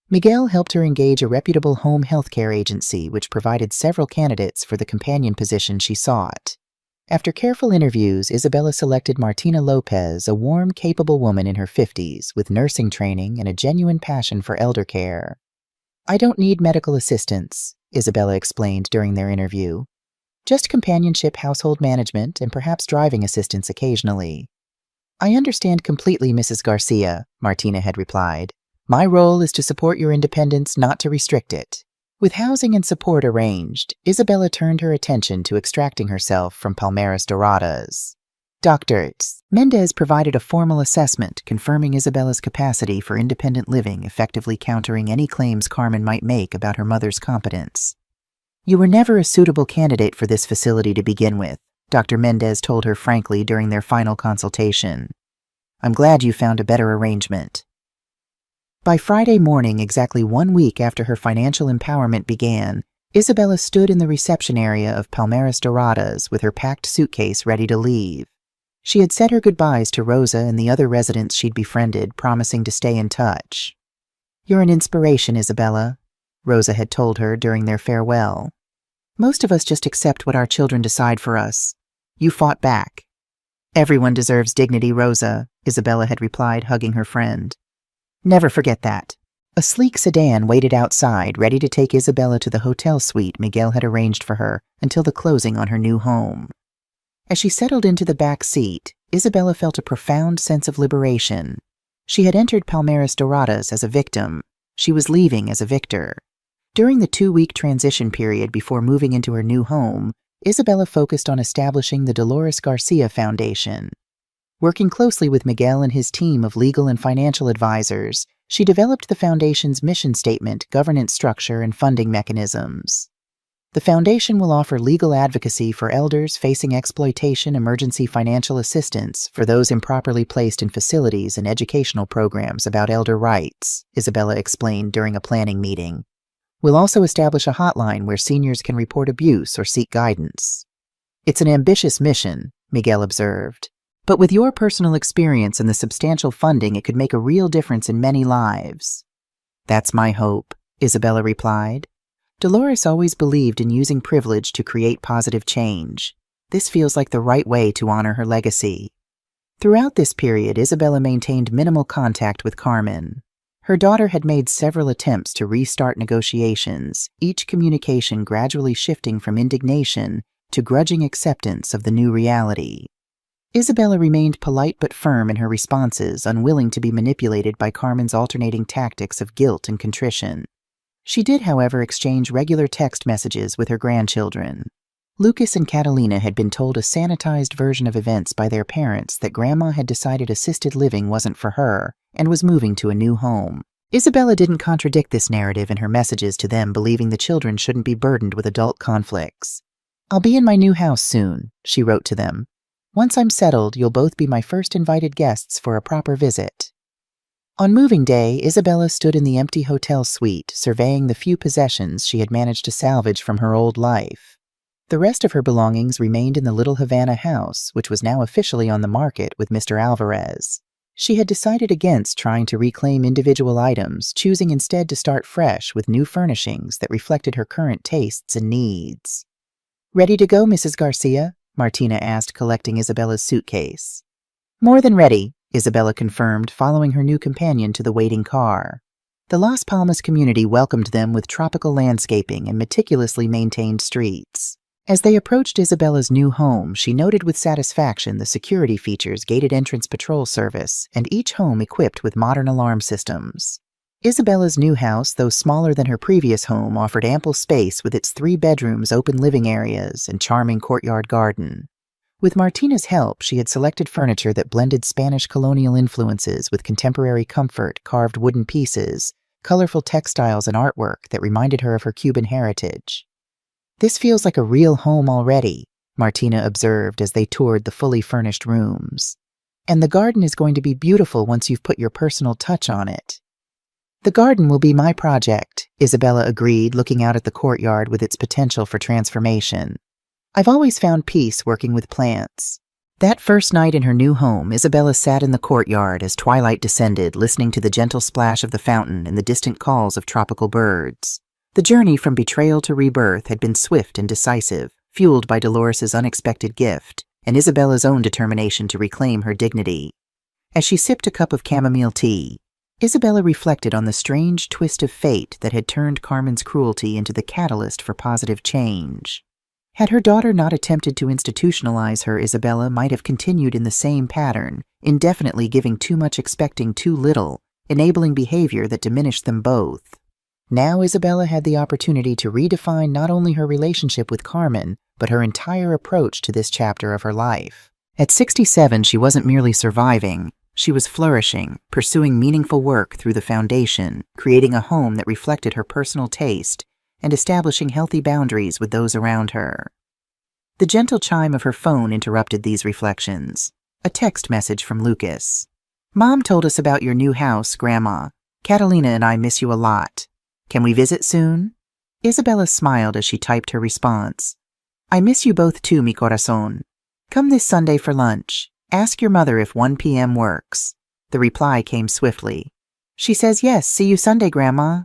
Miguel helped her engage a reputable home healthcare agency, which provided several candidates for the companion position she sought. After careful interviews, Isabella selected Martina Lopez, a warm, capable woman in her 50s, with nursing training and a genuine passion for elder care. "I don't need medical assistance," Isabella explained during their interview. "Just companionship, household management, and perhaps driving assistance occasionally." "I understand completely, Mrs. Garcia," Martina had replied. "My role is to support your independence, not to restrict it." With housing and support arranged, Isabella turned her attention to extracting herself from Palmeras Doradas. Dr. Mendez provided a formal assessment confirming Isabella's capacity for independent living, effectively countering any claims Carmen might make about her mother's competence. "You were never a suitable candidate for this facility to begin with," Dr. Mendez told her frankly during their final consultation. "I'm glad you found a better arrangement." By Friday morning, exactly 1 week after her financial empowerment began, Isabella stood in the reception area of Palmeras Doradas with her packed suitcase ready to leave. She had said her goodbyes to Rosa and the other residents she'd befriended, promising to stay in touch. "You're an inspiration, Isabella," Rosa had told her during their farewell. "Most of us just accept what our children decide for us. You fought back." "Everyone deserves dignity, Rosa," Isabella had replied, hugging her friend. "Never forget that." A sleek sedan waited outside, ready to take Isabella to the hotel suite Miguel had arranged for her until the closing on her new home. As she settled into the back seat, Isabella felt a profound sense of liberation. She had entered Palmeras Doradas as a victim. She was leaving as a victor. During the 2-week transition period before moving into her new home, Isabella focused on establishing the Dolores Garcia Foundation. Working closely with Miguel and his team of legal and financial advisors, she developed the foundation's mission statement, governance structure, and funding mechanisms. The foundation will offer legal advocacy for elders facing exploitation, emergency financial assistance for those improperly placed in facilities, and educational programs about elder rights, Isabella explained during a planning meeting. We'll also establish a hotline where seniors can report abuse or seek guidance. "It's an ambitious mission," Miguel observed. "But with your personal experience and the substantial funding, it could make a real difference in many lives." "That's my hope," Isabella replied. Dolores always believed in using privilege to create positive change. This feels like the right way to honor her legacy. Throughout this period, Isabella maintained minimal contact with Carmen. Her daughter had made several attempts to restart negotiations, each communication gradually shifting from indignation to grudging acceptance of the new reality. Isabella remained polite but firm in her responses, unwilling to be manipulated by Carmen's alternating tactics of guilt and contrition. She did, however, exchange regular text messages with her grandchildren. Lucas and Catalina had been told a sanitized version of events by their parents that Grandma had decided assisted living wasn't for her and was moving to a new home. Isabella didn't contradict this narrative in her messages to them, believing the children shouldn't be burdened with adult conflicts. "I'll be in my new house soon," she wrote to them. "Once I'm settled, you'll both be my first invited guests for a proper visit." On moving day, Isabella stood in the empty hotel suite, surveying the few possessions she had managed to salvage from her old life. The rest of her belongings remained in the little Havana house, which was now officially on the market with Mr. Alvarez. She had decided against trying to reclaim individual items, choosing instead to start fresh with new furnishings that reflected her current tastes and needs. "Ready to go, Mrs. Garcia?" Martina asked, collecting Isabella's suitcase. "More than ready," Isabella confirmed, following her new companion to the waiting car. The Las Palmas community welcomed them with tropical landscaping and meticulously maintained streets. As they approached Isabella's new home, she noted with satisfaction the security features, gated entrance patrol service, and each home equipped with modern alarm systems. Isabella's new house, though smaller than her previous home, offered ample space with its 3 bedrooms, open living areas, and charming courtyard garden. With Martina's help, she had selected furniture that blended Spanish colonial influences with contemporary comfort, carved wooden pieces, colorful textiles, and artwork that reminded her of her Cuban heritage. "This feels like a real home already," Martina observed as they toured the fully furnished rooms. "And the garden is going to be beautiful once you've put your personal touch on it." "The garden will be my project," Isabella agreed, looking out at the courtyard with its potential for transformation. "I've always found peace working with plants." That first night in her new home, Isabella sat in the courtyard as twilight descended, listening to the gentle splash of the fountain and the distant calls of tropical birds. The journey from betrayal to rebirth had been swift and decisive, fueled by Dolores's unexpected gift and Isabella's own determination to reclaim her dignity. As she sipped a cup of chamomile tea, Isabella reflected on the strange twist of fate that had turned Carmen's cruelty into the catalyst for positive change. Had her daughter not attempted to institutionalize her, Isabella might have continued in the same pattern, indefinitely giving too much, expecting too little, enabling behavior that diminished them both. Now Isabella had the opportunity to redefine not only her relationship with Carmen, but her entire approach to this chapter of her life. At 67, she wasn't merely surviving, she was flourishing, pursuing meaningful work through the foundation, creating a home that reflected her personal taste, and establishing healthy boundaries with those around her. The gentle chime of her phone interrupted these reflections. A text message from Lucas. "Mom told us about your new house, Grandma. Catalina and I miss you a lot. Can we visit soon?" Isabella smiled as she typed her response. "I miss you both too, mi corazón. Come this Sunday for lunch. Ask your mother if 1 p.m. works." The reply came swiftly. "She says yes. See you Sunday, Grandma."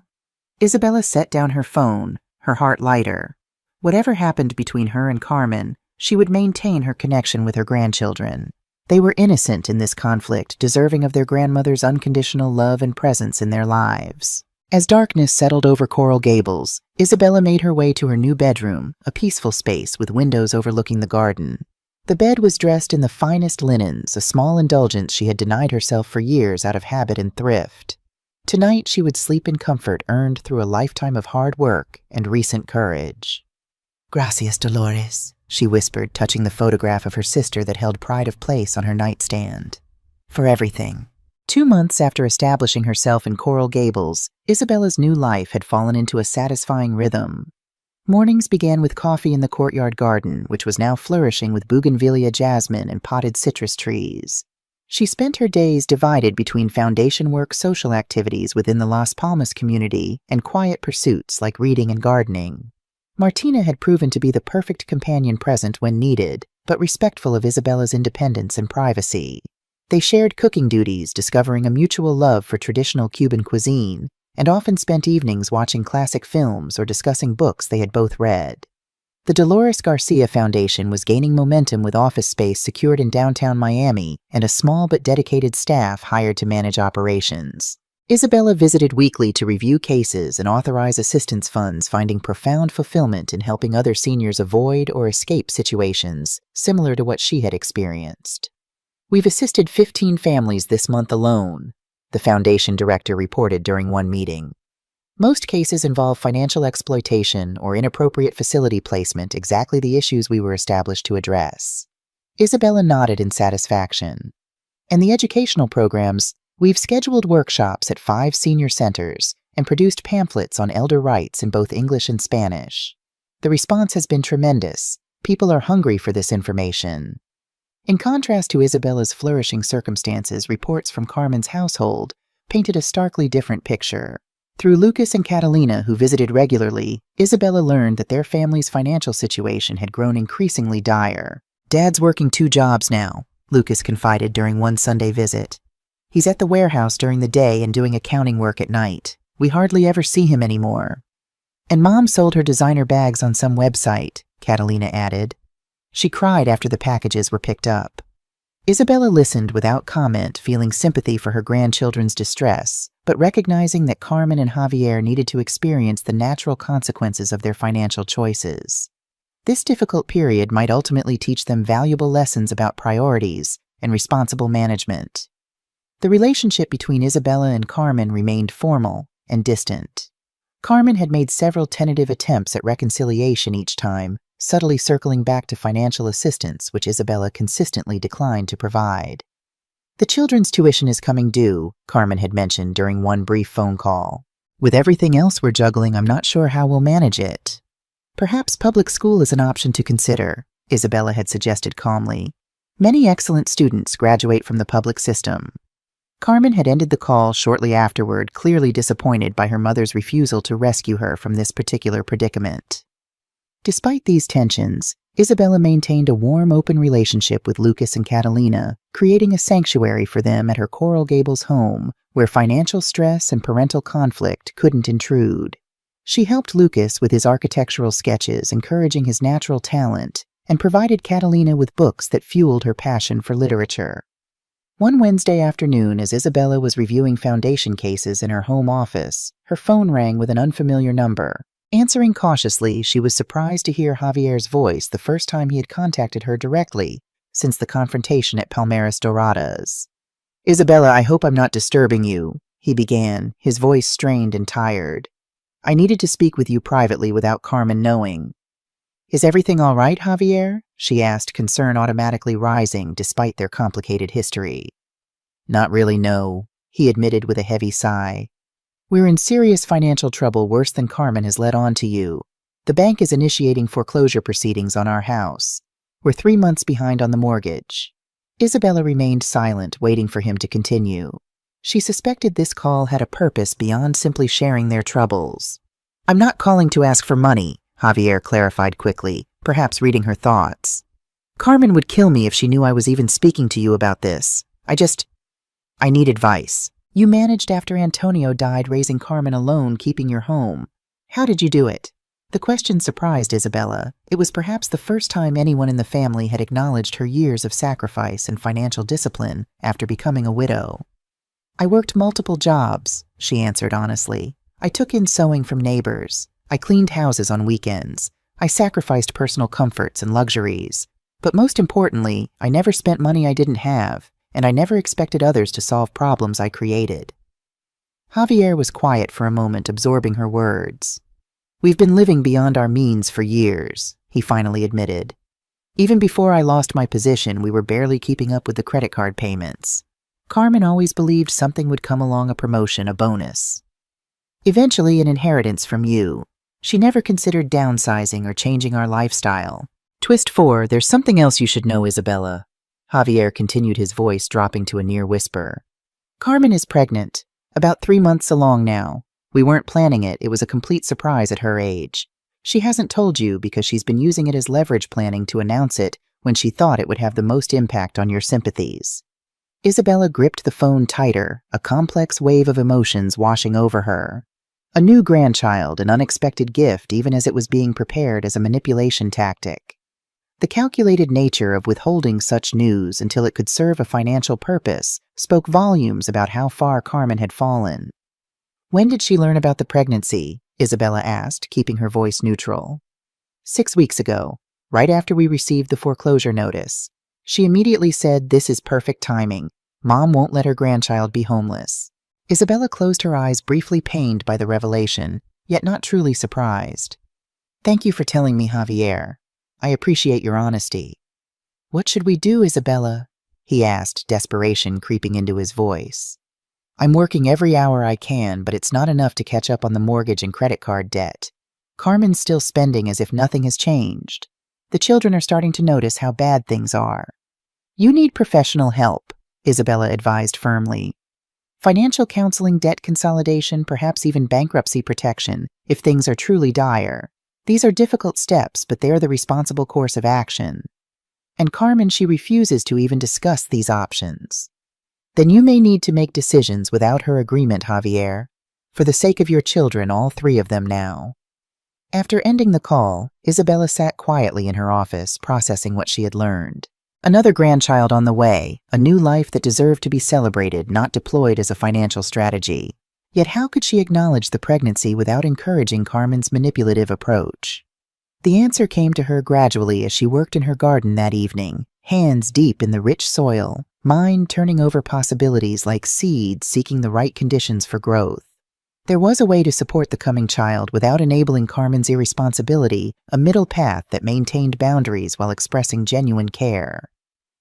Isabella set down her phone, her heart lighter. Whatever happened between her and Carmen, she would maintain her connection with her grandchildren. They were innocent in this conflict, deserving of their grandmother's unconditional love and presence in their lives. As darkness settled over Coral Gables, Isabella made her way to her new bedroom, a peaceful space with windows overlooking the garden. The bed was dressed in the finest linens, a small indulgence she had denied herself for years out of habit and thrift. Tonight she would sleep in comfort earned through a lifetime of hard work and recent courage. "Gracias, Dolores," she whispered, touching the photograph of her sister that held pride of place on her nightstand. "For everything." 2 months after establishing herself in Coral Gables, Isabella's new life had fallen into a satisfying rhythm. Mornings began with coffee in the courtyard garden, which was now flourishing with bougainvillea jasmine and potted citrus trees. She spent her days divided between foundation work, social activities within the Las Palmas community, and quiet pursuits like reading and gardening. Martina had proven to be the perfect companion, present when needed, but respectful of Isabella's independence and privacy. They shared cooking duties, discovering a mutual love for traditional Cuban cuisine, and often spent evenings watching classic films or discussing books they had both read. The Dolores Garcia Foundation was gaining momentum with office space secured in downtown Miami and a small but dedicated staff hired to manage operations. Isabella visited weekly to review cases and authorize assistance funds, finding profound fulfillment in helping other seniors avoid or escape situations similar to what she had experienced. "We've assisted 15 families this month alone," the foundation director reported during one meeting. "Most cases involve financial exploitation or inappropriate facility placement, exactly the issues we were established to address." Isabella nodded in satisfaction. "And the educational programs, we've scheduled workshops at 5 senior centers and produced pamphlets on elder rights in both English and Spanish. The response has been tremendous. People are hungry for this information." In contrast to Isabella's flourishing circumstances, reports from Carmen's household painted a starkly different picture. Through Lucas and Catalina, who visited regularly, Isabella learned that their family's financial situation had grown increasingly dire. "Dad's working 2 jobs now," Lucas confided during one Sunday visit. "He's at the warehouse during the day and doing accounting work at night. We hardly ever see him anymore." "And Mom sold her designer bags on some website," Catalina added. She cried after the packages were picked up. Isabella listened without comment, feeling sympathy for her grandchildren's distress, but recognizing that Carmen and Javier needed to experience the natural consequences of their financial choices. This difficult period might ultimately teach them valuable lessons about priorities and responsible management. The relationship between Isabella and Carmen remained formal and distant. Carmen had made several tentative attempts at reconciliation each time, subtly circling back to financial assistance, which Isabella consistently declined to provide. The children's tuition is coming due, Carmen had mentioned during one brief phone call. With everything else we're juggling, I'm not sure how we'll manage it. Perhaps public school is an option to consider, Isabella had suggested calmly. Many excellent students graduate from the public system. Carmen had ended the call shortly afterward, clearly disappointed by her mother's refusal to rescue her from this particular predicament. Despite these tensions, Isabella maintained a warm, open relationship with Lucas and Catalina, creating a sanctuary for them at her Coral Gables home, where financial stress and parental conflict couldn't intrude. She helped Lucas with his architectural sketches, encouraging his natural talent, and provided Catalina with books that fueled her passion for literature. One Wednesday afternoon, as Isabella was reviewing foundation cases in her home office, her phone rang with an unfamiliar number. Answering cautiously, she was surprised to hear Javier's voice, the first time he had contacted her directly since the confrontation at Palmeras Doradas. "Isabella, I hope I'm not disturbing you," he began, his voice strained and tired. "I needed to speak with you privately without Carmen knowing." "Is everything all right, Javier?" she asked, concern automatically rising despite their complicated history. "Not really, no," he admitted with a heavy sigh. "We're in serious financial trouble, worse than Carmen has let on to you. The bank is initiating foreclosure proceedings on our house. We're 3 months behind on the mortgage." Isabella remained silent, waiting for him to continue. She suspected this call had a purpose beyond simply sharing their troubles. "I'm not calling to ask for money," Javier clarified quickly, perhaps reading her thoughts. "Carmen would kill me if she knew I was even speaking to you about this. I need advice. You managed after Antonio died, raising Carmen alone, keeping your home. How did you do it?" The question surprised Isabella. It was perhaps the first time anyone in the family had acknowledged her years of sacrifice and financial discipline after becoming a widow. "I worked multiple jobs," she answered honestly. "I took in sewing from neighbors. I cleaned houses on weekends. I sacrificed personal comforts and luxuries. But most importantly, I never spent money I didn't have, and I never expected others to solve problems I created." Javier was quiet for a moment, absorbing her words. "We've been living beyond our means for years," he finally admitted. "Even before I lost my position, we were barely keeping up with the credit card payments. Carmen always believed something would come along, a promotion, a bonus. Eventually, an inheritance from you. She never considered downsizing or changing our lifestyle. Twist 4, there's something else you should know, Isabella." Javier continued, his voice dropping to a near whisper. "Carmen is pregnant, about 3 months along now. We weren't planning it, it was a complete surprise at her age. She hasn't told you because she's been using it as leverage, planning to announce it when she thought it would have the most impact on your sympathies." Isabella gripped the phone tighter, a complex wave of emotions washing over her. A new grandchild, an unexpected gift, even as it was being prepared as a manipulation tactic. The calculated nature of withholding such news until it could serve a financial purpose spoke volumes about how far Carmen had fallen. "When did she learn about the pregnancy?" Isabella asked, keeping her voice neutral. 6 weeks ago, right after we received the foreclosure notice. She immediately said, 'This is perfect timing. Mom won't let her grandchild be homeless.'" Isabella closed her eyes, briefly pained by the revelation, yet not truly surprised. "Thank you for telling me, Javier. I appreciate your honesty." "What should we do, Isabella?" he asked, desperation creeping into his voice. "I'm working every hour I can, but it's not enough to catch up on the mortgage and credit card debt. Carmen's still spending as if nothing has changed. The children are starting to notice how bad things are." "You need professional help," Isabella advised firmly. "Financial counseling, debt consolidation, perhaps even bankruptcy protection, if things are truly dire. These are difficult steps, but they are the responsible course of action. And Carmen, she refuses to even discuss these options." "Then you may need to make decisions without her agreement, Javier. For the sake of your children, all 3 of them now." After ending the call, Isabella sat quietly in her office, processing what she had learned. Another grandchild on the way, a new life that deserved to be celebrated, not deployed as a financial strategy. Yet how could she acknowledge the pregnancy without encouraging Carmen's manipulative approach? The answer came to her gradually as she worked in her garden that evening, hands deep in the rich soil, mind turning over possibilities like seeds seeking the right conditions for growth. There was a way to support the coming child without enabling Carmen's irresponsibility, a middle path that maintained boundaries while expressing genuine care.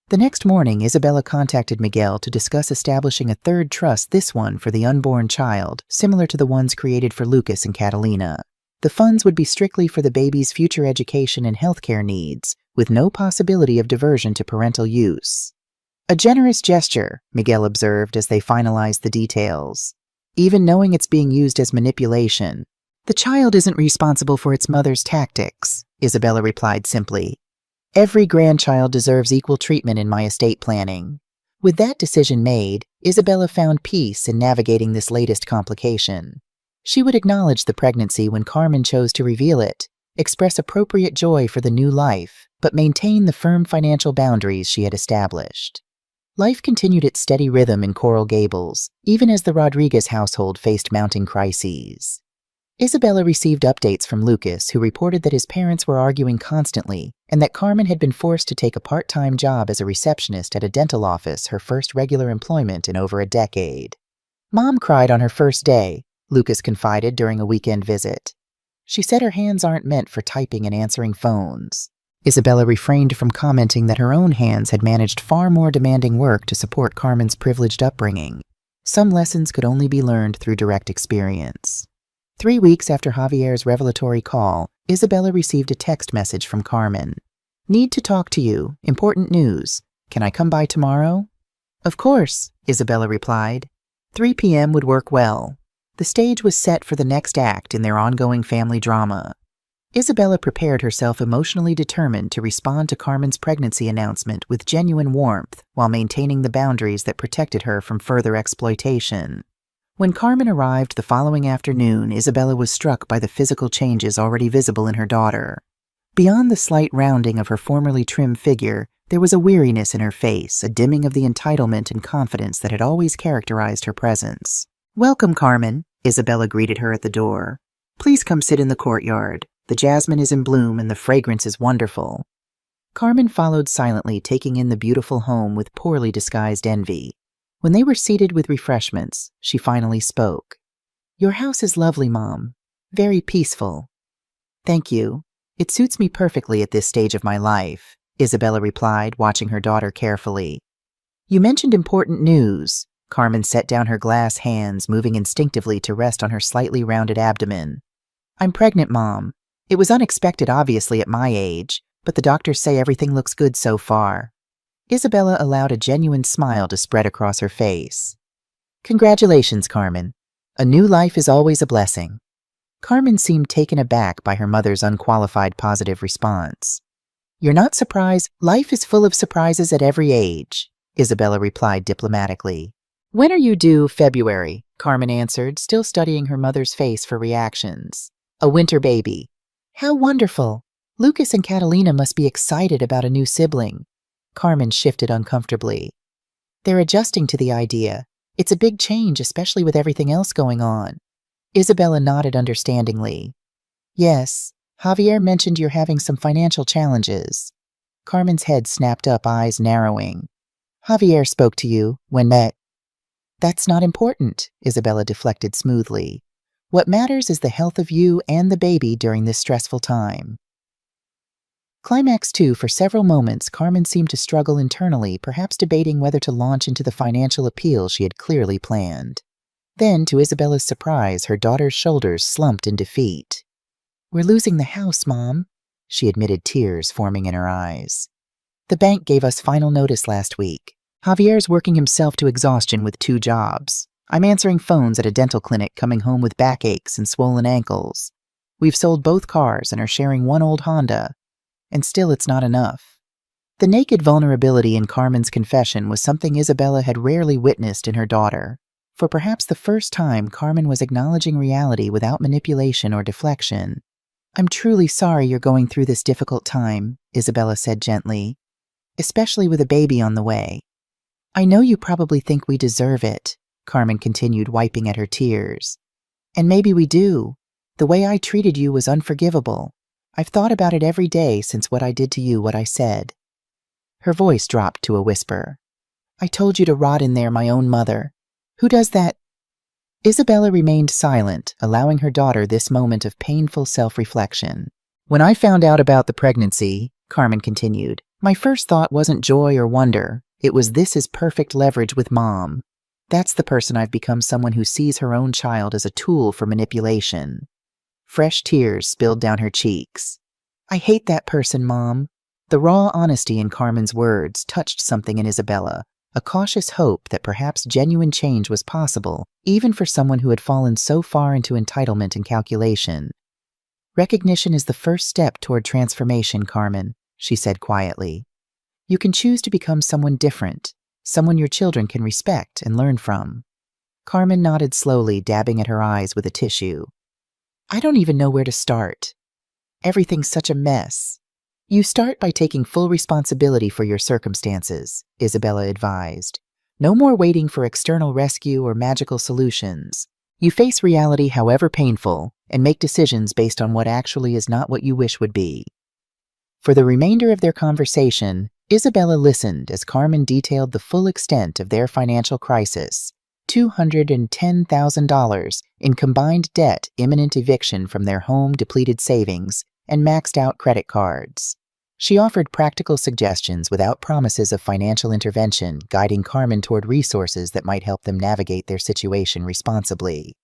The next morning, Isabella contacted Miguel to discuss establishing a third trust, this one for the unborn child, similar to the ones created for Lucas and Catalina. The funds would be strictly for the baby's future education and healthcare needs, with no possibility of diversion to parental use. A generous gesture, Miguel observed as they finalized the details. Even knowing it's being used as manipulation. The child isn't responsible for its mother's tactics, Isabella replied simply. Every grandchild deserves equal treatment in my estate planning. With that decision made, Isabella found peace in navigating this latest complication. She would acknowledge the pregnancy when Carmen chose to reveal it, express appropriate joy for the new life, but maintain the firm financial boundaries she had established. Life continued its steady rhythm in Coral Gables, even as the Rodriguez household faced mounting crises. Isabella received updates from Lucas, who reported that his parents were arguing constantly and that Carmen had been forced to take a part-time job as a receptionist at a dental office, her first regular employment in over a decade. Mom cried on her first day, Lucas confided during a weekend visit. She said her hands aren't meant for typing and answering phones. Isabella refrained from commenting that her own hands had managed far more demanding work to support Carmen's privileged upbringing. Some lessons could only be learned through direct experience. 3 weeks after Javier's revelatory call, Isabella received a text message from Carmen. Need to talk to you. Important news. Can I come by tomorrow? Of course, Isabella replied. 3 p.m. would work well. The stage was set for the next act in their ongoing family drama. Isabella prepared herself emotionally determined to respond to Carmen's pregnancy announcement with genuine warmth while maintaining the boundaries that protected her from further exploitation. When Carmen arrived the following afternoon, Isabella was struck by the physical changes already visible in her daughter. Beyond the slight rounding of her formerly trim figure, there was a weariness in her face, a dimming of the entitlement and confidence that had always characterized her presence. Welcome, Carmen, Isabella greeted her at the door. Please come sit in the courtyard. The jasmine is in bloom and the fragrance is wonderful. Carmen followed silently, taking in the beautiful home with poorly disguised envy. When they were seated with refreshments, she finally spoke. Your house is lovely, Mom. Very peaceful. Thank you. It suits me perfectly at this stage of my life, Isabella replied, watching her daughter carefully. You mentioned important news. Carmen set down her glass hands, moving instinctively to rest on her slightly rounded abdomen. I'm pregnant, Mom. It was unexpected, obviously, at my age, but the doctors say everything looks good so far. Isabella allowed a genuine smile to spread across her face. Congratulations, Carmen. A new life is always a blessing. Carmen seemed taken aback by her mother's unqualified positive response. You're not surprised? Life is full of surprises at every age, Isabella replied diplomatically. When are you due? February, Carmen answered, still studying her mother's face for reactions. A winter baby. How wonderful! Lucas and Catalina must be excited about a new sibling. Carmen shifted uncomfortably. They're adjusting to the idea. It's a big change, especially with everything else going on. Isabella nodded understandingly. Yes, Javier mentioned you're having some financial challenges. Carmen's head snapped up, eyes narrowing. Javier spoke to you when met. That's not important, Isabella deflected smoothly. What matters is the health of you and the baby during this stressful time. Climax 2, for several moments, Carmen seemed to struggle internally, perhaps debating whether to launch into the financial appeal she had clearly planned. Then, to Isabella's surprise, her daughter's shoulders slumped in defeat. We're losing the house, Mom, she admitted, tears forming in her eyes. The bank gave us final notice last week. Javier's working himself to exhaustion with 2 jobs. I'm answering phones at a dental clinic, coming home with backaches and swollen ankles. We've sold both cars and are sharing one old Honda. And still it's not enough. The naked vulnerability in Carmen's confession was something Isabella had rarely witnessed in her daughter. For perhaps the first time, Carmen was acknowledging reality without manipulation or deflection. I'm truly sorry you're going through this difficult time, Isabella said gently, especially with a baby on the way. I know you probably think we deserve it, Carmen continued, wiping at her tears. And maybe we do. The way I treated you was unforgivable. I've thought about it every day since what I did to you, what I said. Her voice dropped to a whisper. I told you to rot in there, my own mother. Who does that? Isabella remained silent, allowing her daughter this moment of painful self-reflection. When I found out about the pregnancy, Carmen continued, my first thought wasn't joy or wonder. It was, this is perfect leverage with Mom. That's the person I've become, someone who sees her own child as a tool for manipulation. Fresh tears spilled down her cheeks. I hate that person, Mom. The raw honesty in Carmen's words touched something in Isabella, a cautious hope that perhaps genuine change was possible, even for someone who had fallen so far into entitlement and calculation. Recognition is the first step toward transformation, Carmen, she said quietly. You can choose to become someone different, someone your children can respect and learn from. Carmen nodded slowly, dabbing at her eyes with a tissue. I don't even know where to start. Everything's such a mess. You start by taking full responsibility for your circumstances, Isabella advised. No more waiting for external rescue or magical solutions. You face reality, however painful, and make decisions based on what actually is not what you wish would be. For the remainder of their conversation, Isabella listened as Carmen detailed the full extent of their financial crisis. $210,000 in combined debt, imminent eviction from their home, depleted savings, and maxed-out credit cards. She offered practical suggestions without promises of financial intervention, guiding Carmen toward resources that might help them navigate their situation responsibly.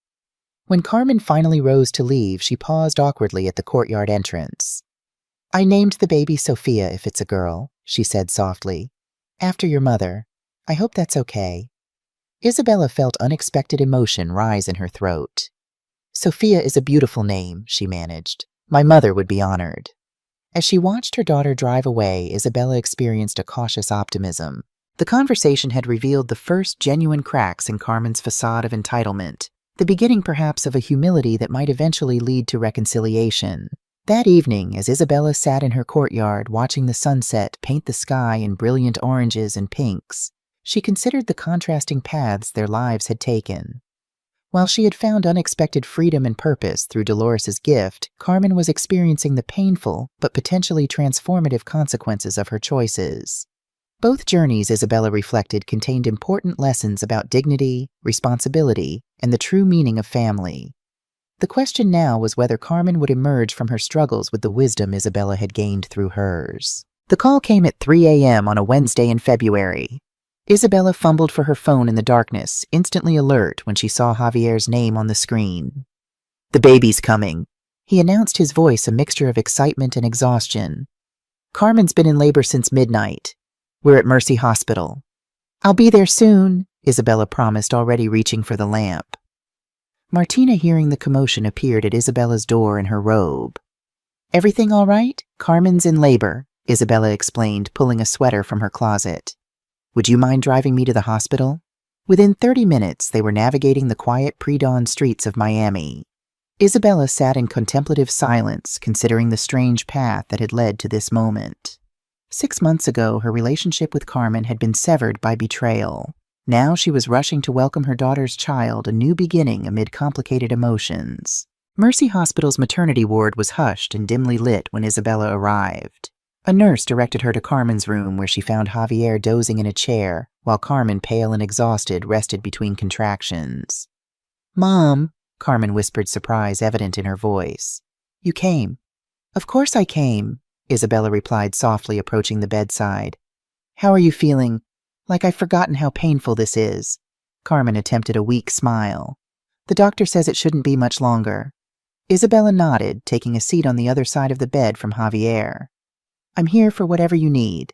When Carmen finally rose to leave, she paused awkwardly at the courtyard entrance. I named the baby Sophia if it's a girl, she said softly. After your mother. I hope that's okay. Isabella felt unexpected emotion rise in her throat. Sophia is a beautiful name, she managed. My mother would be honored. As she watched her daughter drive away, Isabella experienced a cautious optimism. The conversation had revealed the first genuine cracks in Carmen's facade of entitlement, the beginning perhaps of a humility that might eventually lead to reconciliation. That evening, as Isabella sat in her courtyard watching the sunset paint the sky in brilliant oranges and pinks, she considered the contrasting paths their lives had taken. While she had found unexpected freedom and purpose through Dolores's gift, Carmen was experiencing the painful but potentially transformative consequences of her choices. Both journeys, Isabella reflected, contained important lessons about dignity, responsibility, and the true meaning of family. The question now was whether Carmen would emerge from her struggles with the wisdom Isabella had gained through hers. The call came at 3 a.m. on a Wednesday in February. Isabella fumbled for her phone in the darkness, instantly alert when she saw Javier's name on the screen. The baby's coming, he announced, his voice a mixture of excitement and exhaustion. Carmen's been in labor since midnight. We're at Mercy Hospital. I'll be there soon, Isabella promised, already reaching for the lamp. Martina, hearing the commotion, appeared at Isabella's door in her robe. Everything all right? Carmen's in labor, Isabella explained, pulling a sweater from her closet. Would you mind driving me to the hospital? Within 30 minutes, they were navigating the quiet pre-dawn streets of Miami. Isabella sat in contemplative silence, considering the strange path that had led to this moment. 6 months ago, her relationship with Carmen had been severed by betrayal. Now she was rushing to welcome her daughter's child, a new beginning amid complicated emotions. Mercy Hospital's maternity ward was hushed and dimly lit when Isabella arrived. A nurse directed her to Carmen's room, where she found Javier dozing in a chair, while Carmen, pale and exhausted, rested between contractions. Mom, Carmen whispered, surprise evident in her voice. You came. Of course I came, Isabella replied softly, approaching the bedside. How are you feeling? Like I've forgotten how painful this is. Carmen attempted a weak smile. The doctor says it shouldn't be much longer. Isabella nodded, taking a seat on the other side of the bed from Javier. I'm here for whatever you need.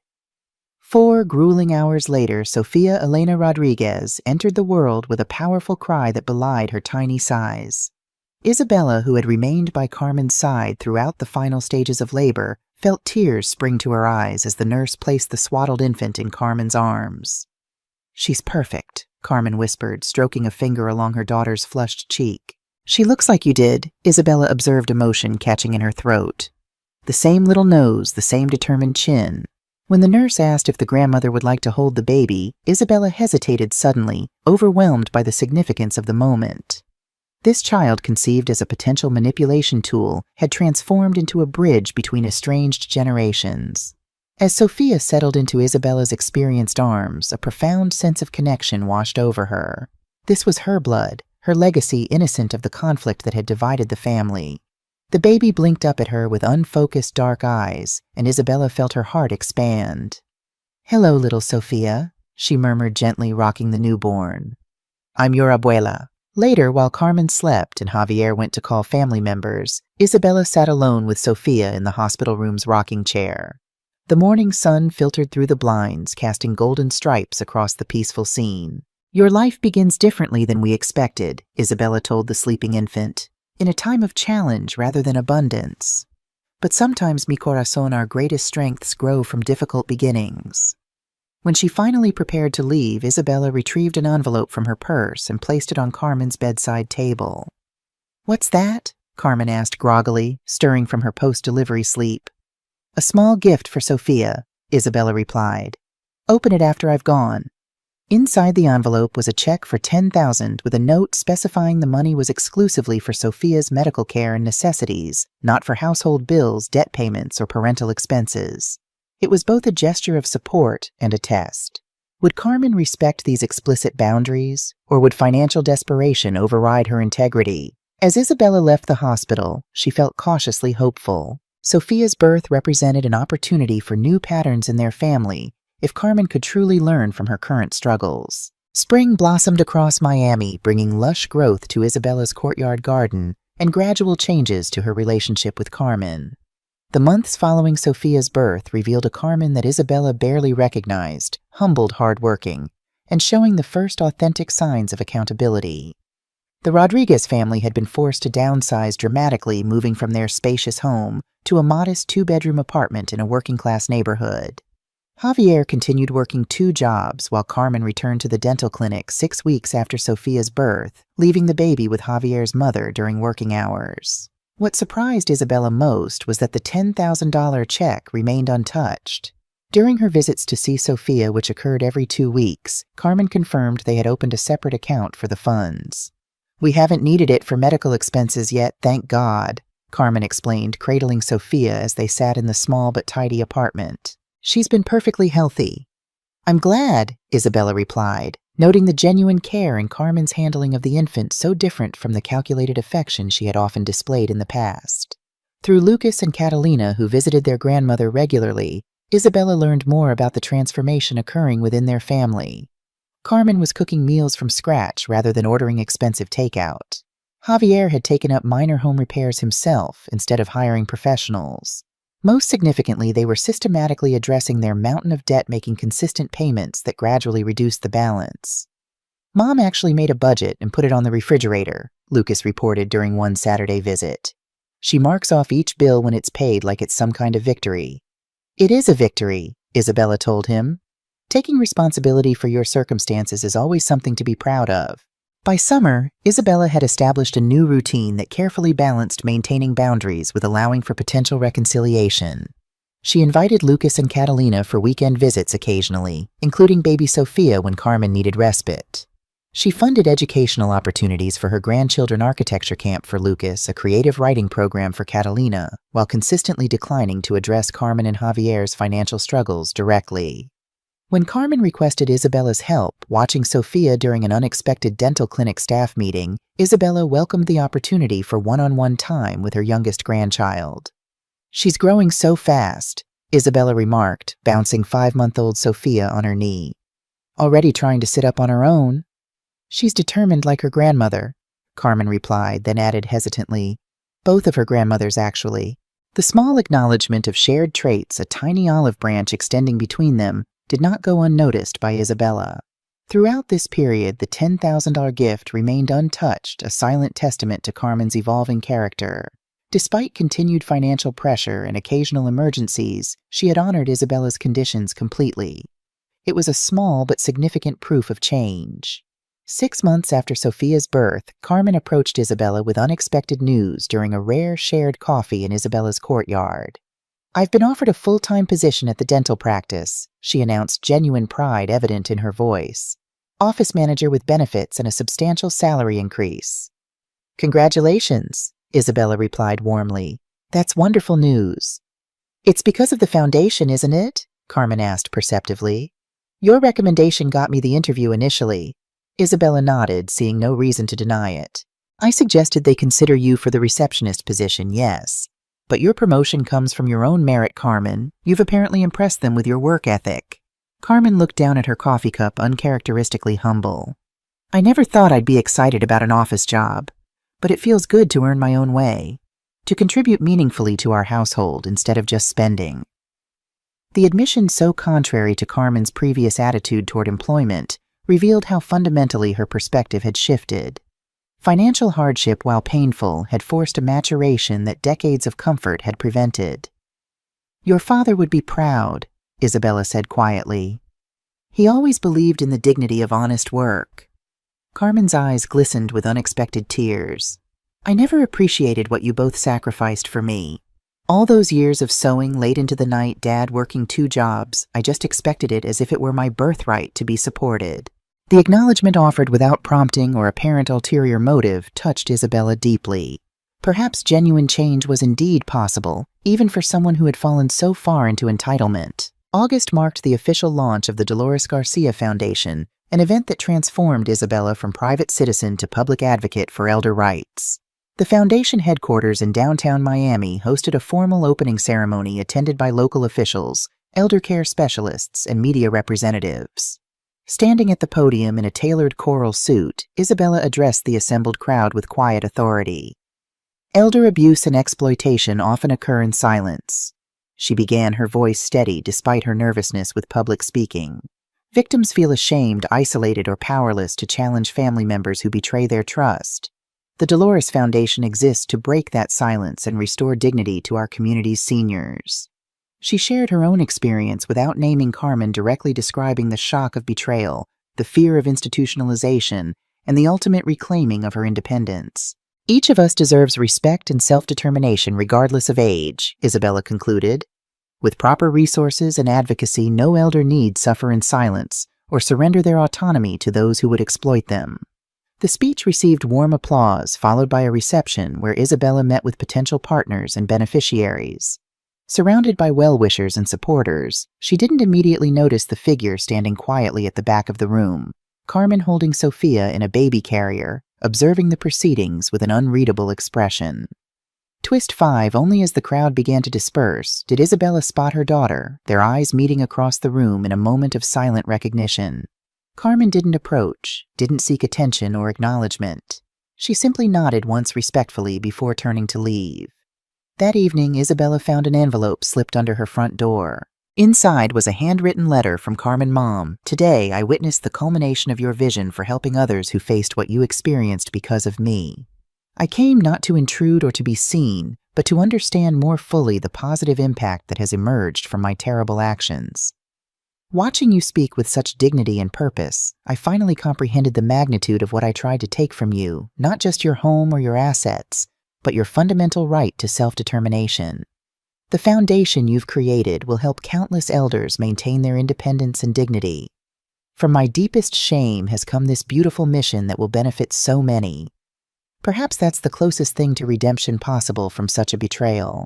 4 grueling hours later, Sofia Elena Rodriguez entered the world with a powerful cry that belied her tiny size. Isabella, who had remained by Carmen's side throughout the final stages of labor, felt tears spring to her eyes as the nurse placed the swaddled infant in Carmen's arms. She's perfect, Carmen whispered, stroking a finger along her daughter's flushed cheek. She looks like you did, Isabella observed, emotion catching in her throat. The same little nose, the same determined chin. When the nurse asked if the grandmother would like to hold the baby, Isabella hesitated suddenly, overwhelmed by the significance of the moment. This child, conceived as a potential manipulation tool, had transformed into a bridge between estranged generations. As Sophia settled into Isabella's experienced arms, a profound sense of connection washed over her. This was her blood, her legacy innocent of the conflict that had divided the family. The baby blinked up at her with unfocused dark eyes, and Isabella felt her heart expand. "Hello, little Sophia," she murmured gently, rocking the newborn. "I'm your abuela." Later, while Carmen slept and Javier went to call family members, Isabella sat alone with Sophia in the hospital room's rocking chair. The morning sun filtered through the blinds, casting golden stripes across the peaceful scene. "Your life begins differently than we expected," Isabella told the sleeping infant, "in a time of challenge rather than abundance. But sometimes, mi corazón, our greatest strengths grow from difficult beginnings." When she finally prepared to leave, Isabella retrieved an envelope from her purse and placed it on Carmen's bedside table. "What's that?" Carmen asked groggily, stirring from her post-delivery sleep. "A small gift for Sophia," Isabella replied. "Open it after I've gone." Inside the envelope was a check for $10,000 with a note specifying the money was exclusively for Sophia's medical care and necessities, not for household bills, debt payments, or parental expenses. It was both a gesture of support and a test. Would Carmen respect these explicit boundaries, or would financial desperation override her integrity? As Isabella left the hospital, she felt cautiously hopeful. Sophia's birth represented an opportunity for new patterns in their family, if Carmen could truly learn from her current struggles. Spring blossomed across Miami, bringing lush growth to Isabella's courtyard garden and gradual changes to her relationship with Carmen. The months following Sophia's birth revealed a Carmen that Isabella barely recognized, humbled, hardworking, and showing the first authentic signs of accountability. The Rodriguez family had been forced to downsize dramatically, moving from their spacious home to a modest two-bedroom apartment in a working-class neighborhood. Javier continued working 2 jobs while Carmen returned to the dental clinic 6 weeks after Sophia's birth, leaving the baby with Javier's mother during working hours. What surprised Isabella most was that the $10,000 check remained untouched. During her visits to see Sophia, which occurred every 2 weeks, Carmen confirmed they had opened a separate account for the funds. "We haven't needed it for medical expenses yet, thank God," Carmen explained, cradling Sophia as they sat in the small but tidy apartment. "She's been perfectly healthy." "I'm glad," Isabella replied, noting the genuine care in Carmen's handling of the infant so different from the calculated affection she had often displayed in the past. Through Lucas and Catalina, who visited their grandmother regularly, Isabella learned more about the transformation occurring within their family. Carmen was cooking meals from scratch rather than ordering expensive takeout. Javier had taken up minor home repairs himself instead of hiring professionals. Most significantly, they were systematically addressing their mountain of debt, making consistent payments that gradually reduced the balance. "Mom actually made a budget and put it on the refrigerator," Lucas reported during one Saturday visit. "She marks off each bill when it's paid like it's some kind of victory." "It is a victory," Isabella told him. "Taking responsibility for your circumstances is always something to be proud of." By summer, Isabella had established a new routine that carefully balanced maintaining boundaries with allowing for potential reconciliation. She invited Lucas and Catalina for weekend visits occasionally, including baby Sophia when Carmen needed respite. She funded educational opportunities for her grandchildren architecture camp for Lucas, a creative writing program for Catalina, while consistently declining to address Carmen and Javier's financial struggles directly. When Carmen requested Isabella's help watching Sophia during an unexpected dental clinic staff meeting, Isabella welcomed the opportunity for one-on-one time with her youngest grandchild. "She's growing so fast," Isabella remarked, bouncing 5-month-old Sophia on her knee. "Already trying to sit up on her own." "She's determined like her grandmother," Carmen replied, then added hesitantly, "Both of her grandmothers, actually." The small acknowledgement of shared traits, a tiny olive branch extending between them, did not go unnoticed by Isabella. Throughout this period, the $10,000 gift remained untouched, a silent testament to Carmen's evolving character. Despite continued financial pressure and occasional emergencies, she had honored Isabella's conditions completely. It was a small but significant proof of change. 6 months after Sophia's birth, Carmen approached Isabella with unexpected news during a rare shared coffee in Isabella's courtyard. "I've been offered a full-time position at the dental practice," she announced, genuine pride evident in her voice. "Office manager with benefits and a substantial salary increase." Congratulations, Isabella replied warmly. That's wonderful news. It's because of the foundation, isn't it? Carmen asked perceptively. Your recommendation got me the interview initially. Isabella nodded, seeing no reason to deny it. I suggested they consider you for the receptionist position, yes. But your promotion comes from your own merit, Carmen. You've apparently impressed them with your work ethic. Carmen looked down at her coffee cup, uncharacteristically humble. I never thought I'd be excited about an office job, but it feels good to earn my own way, to contribute meaningfully to our household instead of just spending. The admission, so contrary to Carmen's previous attitude toward employment, revealed how fundamentally her perspective had shifted. Financial hardship, while painful, had forced a maturation that decades of comfort had prevented. Your father would be proud, Isabella said quietly. He always believed in the dignity of honest work. Carmen's eyes glistened with unexpected tears. I never appreciated what you both sacrificed for me. All those years of sewing late into the night, Dad working 2 jobs, I just expected it as if it were my birthright to be supported. The acknowledgement offered without prompting or apparent ulterior motive touched Isabella deeply. Perhaps genuine change was indeed possible, even for someone who had fallen so far into entitlement. August marked the official launch of the Dolores Garcia Foundation, an event that transformed Isabella from private citizen to public advocate for elder rights. The foundation headquarters in downtown Miami hosted a formal opening ceremony attended by local officials, elder care specialists, and media representatives. Standing at the podium in a tailored choral suit, Isabella addressed the assembled crowd with quiet authority. Elder abuse and exploitation often occur in silence. She began, her voice steady despite her nervousness with public speaking. Victims feel ashamed, isolated, or powerless to challenge family members who betray their trust. The Dolores Foundation exists to break that silence and restore dignity to our community's seniors. She shared her own experience without naming Carmen, directly describing the shock of betrayal, the fear of institutionalization, and the ultimate reclaiming of her independence. Each of us deserves respect and self-determination regardless of age, Isabella concluded. With proper resources and advocacy, no elder need suffer in silence or surrender their autonomy to those who would exploit them. The speech received warm applause, followed by a reception where Isabella met with potential partners and beneficiaries. Surrounded by well-wishers and supporters, she didn't immediately notice the figure standing quietly at the back of the room, Carmen holding Sophia in a baby carrier, observing the proceedings with an unreadable expression. Twist 5, only as the crowd began to disperse, did Isabella spot her daughter, their eyes meeting across the room in a moment of silent recognition. Carmen didn't approach, didn't seek attention or acknowledgement. She simply nodded once respectfully before turning to leave. That evening, Isabella found an envelope slipped under her front door. Inside was a handwritten letter from Carmen Mom. Today, I witnessed the culmination of your vision for helping others who faced what you experienced because of me. I came not to intrude or to be seen, but to understand more fully the positive impact that has emerged from my terrible actions. Watching you speak with such dignity and purpose, I finally comprehended the magnitude of what I tried to take from you, not just your home or your assets, but your fundamental right to self-determination. The foundation you've created will help countless elders maintain their independence and dignity. From my deepest shame has come this beautiful mission that will benefit so many. Perhaps that's the closest thing to redemption possible from such a betrayal.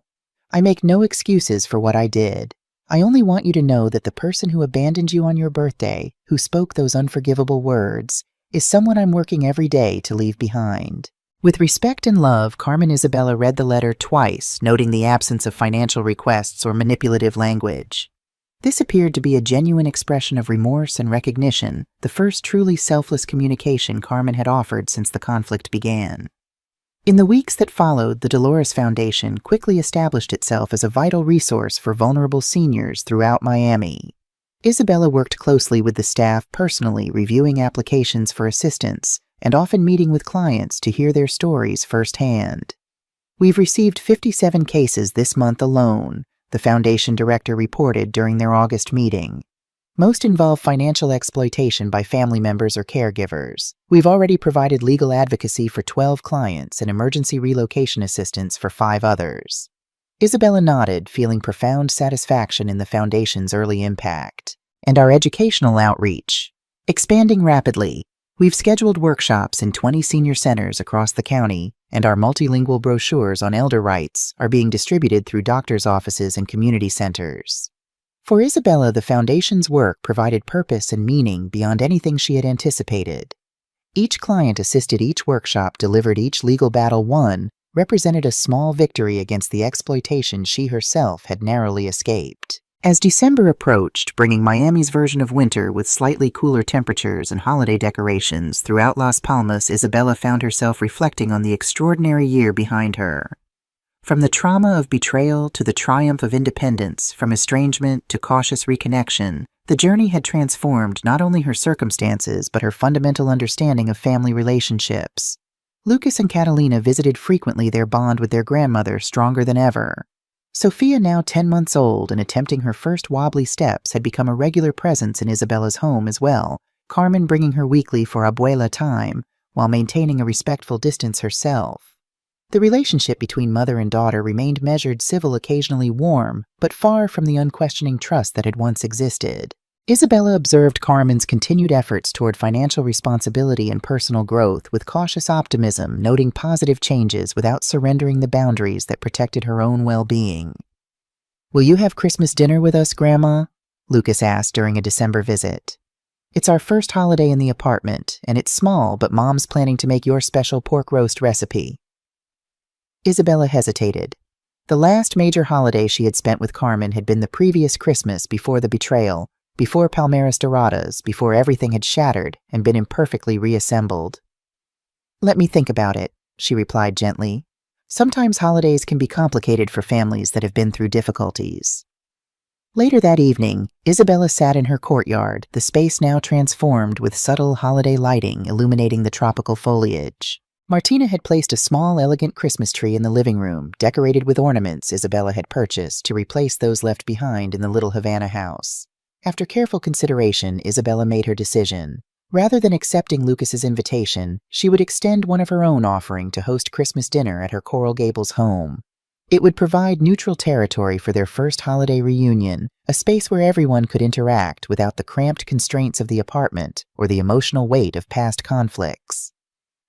I make no excuses for what I did. I only want you to know that the person who abandoned you on your birthday, who spoke those unforgivable words, is someone I'm working every day to leave behind. With respect and love, Carmen Isabella read the letter twice, noting the absence of financial requests or manipulative language. This appeared to be a genuine expression of remorse and recognition, the first truly selfless communication Carmen had offered since the conflict began. In the weeks that followed, the Dolores Foundation quickly established itself as a vital resource for vulnerable seniors throughout Miami. Isabella worked closely with the staff, personally reviewing applications for assistance, and often meeting with clients to hear their stories firsthand. We've received 57 cases this month alone, the Foundation director reported during their August meeting. Most involve financial exploitation by family members or caregivers. We've already provided legal advocacy for 12 clients and emergency relocation assistance for 5 others. Isabella nodded, feeling profound satisfaction in the Foundation's early impact. And our educational outreach. Expanding rapidly. We've scheduled workshops in 20 senior centers across the county, and our multilingual brochures on elder rights are being distributed through doctors' offices and community centers. For Isabella, the Foundation's work provided purpose and meaning beyond anything she had anticipated. Each client assisted, each workshop delivered, each legal battle won represented a small victory against the exploitation she herself had narrowly escaped. As December approached, bringing Miami's version of winter with slightly cooler temperatures and holiday decorations throughout Las Palmas, Isabella found herself reflecting on the extraordinary year behind her. From the trauma of betrayal to the triumph of independence, from estrangement to cautious reconnection, the journey had transformed not only her circumstances but her fundamental understanding of family relationships. Lucas and Catalina visited frequently, their bond with their grandmother stronger than ever. Sophia, now 10 months old and attempting her first wobbly steps, had become a regular presence in Isabella's home as well, Carmen bringing her weekly for abuela time, while maintaining a respectful distance herself. The relationship between mother and daughter remained measured, civil, occasionally warm, but far from the unquestioning trust that had once existed. Isabella observed Carmen's continued efforts toward financial responsibility and personal growth with cautious optimism, noting positive changes without surrendering the boundaries that protected her own well-being. "Will you have Christmas dinner with us, Grandma?" Lucas asked during a December visit. "It's our first holiday in the apartment, and it's small, but Mom's planning to make your special pork roast recipe." Isabella hesitated. The last major holiday she had spent with Carmen had been the previous Christmas, before the betrayal, before Palmeras Doradas, before everything had shattered and been imperfectly reassembled. "Let me think about it," she replied gently. "Sometimes holidays can be complicated for families that have been through difficulties." Later that evening, Isabella sat in her courtyard, the space now transformed with subtle holiday lighting illuminating the tropical foliage. Martina had placed a small, elegant Christmas tree in the living room, decorated with ornaments Isabella had purchased to replace those left behind in the little Havana house. After careful consideration, Isabella made her decision. Rather than accepting Lucas's invitation, she would extend one of her own, offering to host Christmas dinner at her Coral Gables home. It would provide neutral territory for their first holiday reunion, a space where everyone could interact without the cramped constraints of the apartment or the emotional weight of past conflicts.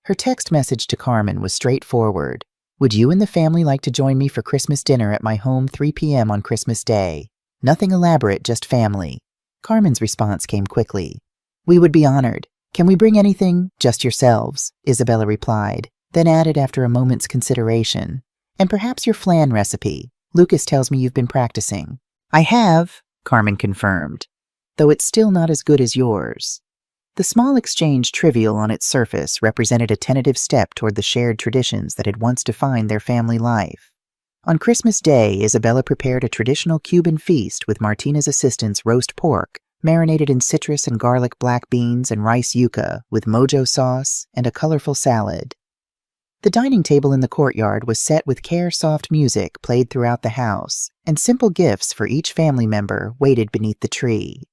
Her text message to Carmen was straightforward. "Would you and the family like to join me for Christmas dinner at my home 3 p.m. on Christmas Day? Nothing elaborate, just family." Carmen's response came quickly. "We would be honored. Can we bring anything? Just yourselves," Isabella replied, then added after a moment's consideration. "And perhaps your flan recipe. Lucas tells me you've been practicing." "I have," Carmen confirmed, "though it's still not as good as yours." The small exchange, trivial on its surface, represented a tentative step toward the shared traditions that had once defined their family life. On Christmas Day, Isabella prepared a traditional Cuban feast with Martina's assistant's roast pork, marinated in citrus and garlic, black beans, and rice yuca, with mojo sauce and a colorful salad. The dining table in the courtyard was set with care-soft music played throughout the house, and simple gifts for each family member waited beneath the tree.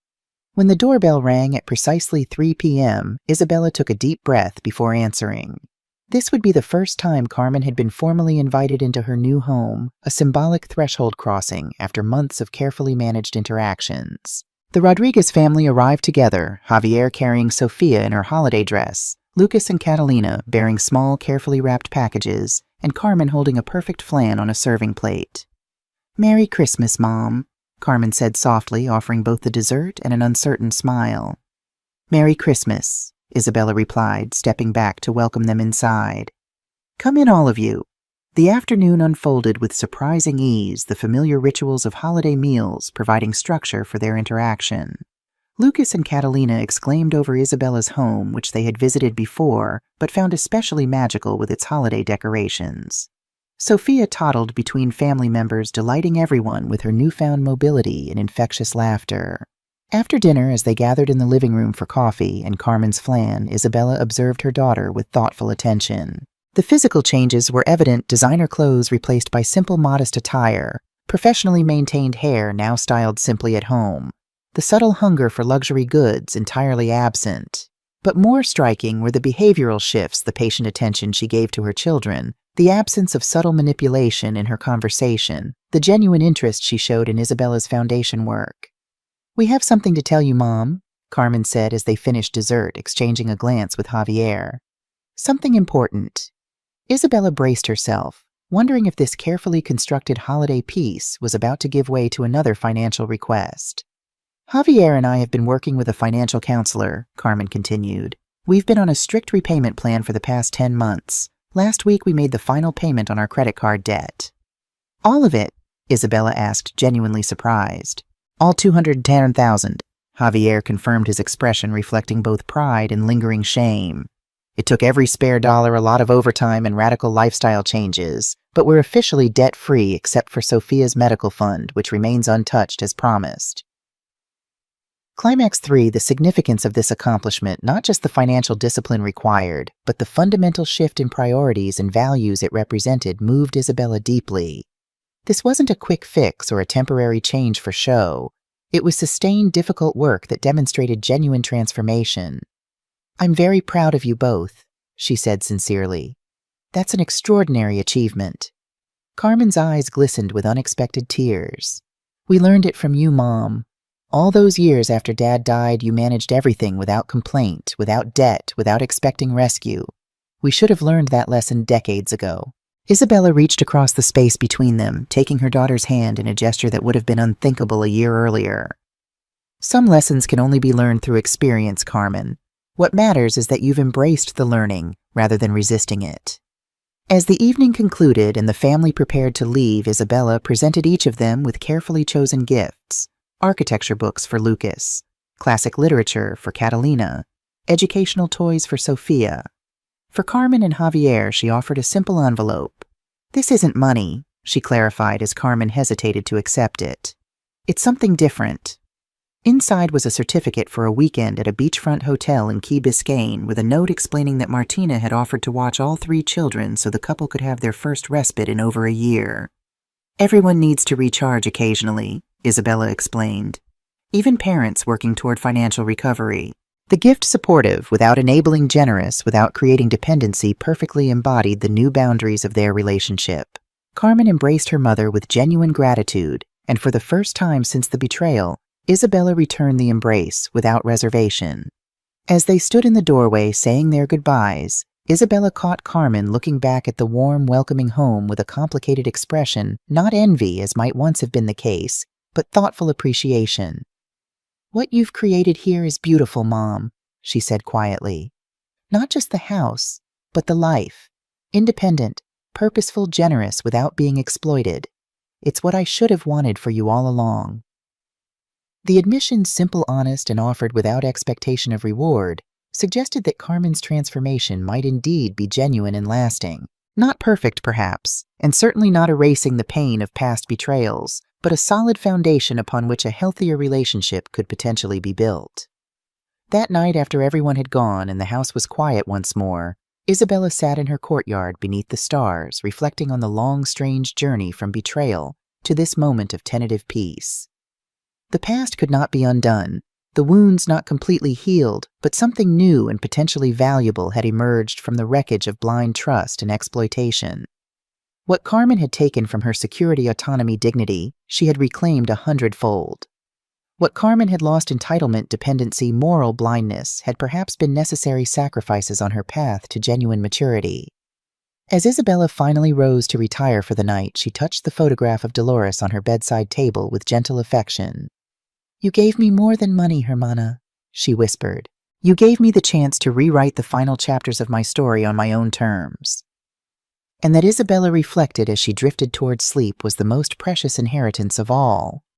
When the doorbell rang at precisely 3 p.m., Isabella took a deep breath before answering. This would be the first time Carmen had been formally invited into her new home, a symbolic threshold crossing after months of carefully managed interactions. The Rodriguez family arrived together, Javier carrying Sophia in her holiday dress, Lucas and Catalina bearing small, carefully wrapped packages, and Carmen holding a perfect flan on a serving plate. "Merry Christmas, Mom," Carmen said softly, offering both the dessert and an uncertain smile. "Merry Christmas," Isabella replied, stepping back to welcome them inside. "Come in, all of you." The afternoon unfolded with surprising ease, the familiar rituals of holiday meals providing structure for their interaction. Lucas and Catalina exclaimed over Isabella's home, which they had visited before, but found especially magical with its holiday decorations. Sophia toddled between family members, delighting everyone with her newfound mobility and infectious laughter. After dinner, as they gathered in the living room for coffee and Carmen's flan, Isabella observed her daughter with thoughtful attention. The physical changes were evident: designer clothes replaced by simple, modest attire, professionally maintained hair now styled simply at home, the subtle hunger for luxury goods entirely absent. But more striking were the behavioral shifts, the patient attention she gave to her children, the absence of subtle manipulation in her conversation, the genuine interest she showed in Isabella's foundation work. "We have something to tell you, Mom," Carmen said as they finished dessert, exchanging a glance with Javier. Something important. Isabella braced herself, wondering if this carefully constructed holiday piece was about to give way to another financial request. Javier and I have been working with a financial counselor, Carmen continued. We've been on a strict repayment plan for the past 10 months. Last week we made the final payment on our credit card debt. All of it? Isabella asked, genuinely surprised. All $210,000. Javier confirmed, his expression reflecting both pride and lingering shame. It took every spare dollar, a lot of overtime, and radical lifestyle changes, but we're officially debt-free except for Sophia's medical fund, which remains untouched as promised. Climax 3, the significance of this accomplishment, not just the financial discipline required, but the fundamental shift in priorities and values it represented, moved Isabella deeply. This wasn't a quick fix or a temporary change for show. It was sustained, difficult work that demonstrated genuine transformation. I'm very proud of you both, she said sincerely. That's an extraordinary achievement. Carmen's eyes glistened with unexpected tears. We learned it from you, Mom. All those years after Dad died, you managed everything without complaint, without debt, without expecting rescue. We should have learned that lesson decades ago. Isabella reached across the space between them, taking her daughter's hand in a gesture that would have been unthinkable a year earlier. Some lessons can only be learned through experience, Carmen. What matters is that you've embraced the learning rather than resisting it. As the evening concluded and the family prepared to leave, Isabella presented each of them with carefully chosen gifts: architecture books for Lucas, classic literature for Catalina, educational toys for Sophia. For Carmen and Javier, she offered a simple envelope. This isn't money, she clarified as Carmen hesitated to accept it. It's something different. Inside was a certificate for a weekend at a beachfront hotel in Key Biscayne, with a note explaining that Martina had offered to watch all 3 children so the couple could have their first respite in over a year. Everyone needs to recharge occasionally, Isabella explained. Even parents working toward financial recovery. The gift, supportive, without enabling, generous, without creating dependency, perfectly embodied the new boundaries of their relationship. Carmen embraced her mother with genuine gratitude, and for the first time since the betrayal, Isabella returned the embrace without reservation. As they stood in the doorway saying their goodbyes, Isabella caught Carmen looking back at the warm, welcoming home with a complicated expression, not envy as might once have been the case, but thoughtful appreciation. What you've created here is beautiful, Mom, she said quietly. Not just the house, but the life. Independent, purposeful, generous without being exploited. It's what I should have wanted for you all along. The admission, simple, honest, and offered without expectation of reward, suggested that Carmen's transformation might indeed be genuine and lasting. Not perfect, perhaps, and certainly not erasing the pain of past betrayals, but a solid foundation upon which a healthier relationship could potentially be built. That night, after everyone had gone and the house was quiet once more, Isabella sat in her courtyard beneath the stars, reflecting on the long, strange journey from betrayal to this moment of tentative peace. The past could not be undone, the wounds not completely healed, but something new and potentially valuable had emerged from the wreckage of blind trust and exploitation. What Carmen had taken from her security, autonomy, dignity, she had reclaimed 100-fold. What Carmen had lost, entitlement, dependency, moral blindness, had perhaps been necessary sacrifices on her path to genuine maturity. As Isabella finally rose to retire for the night, she touched the photograph of Dolores on her bedside table with gentle affection. You gave me more than money, Hermana, she whispered. You gave me the chance to rewrite the final chapters of my story on my own terms. And that, Isabella reflected as she drifted toward sleep, was the most precious inheritance of all.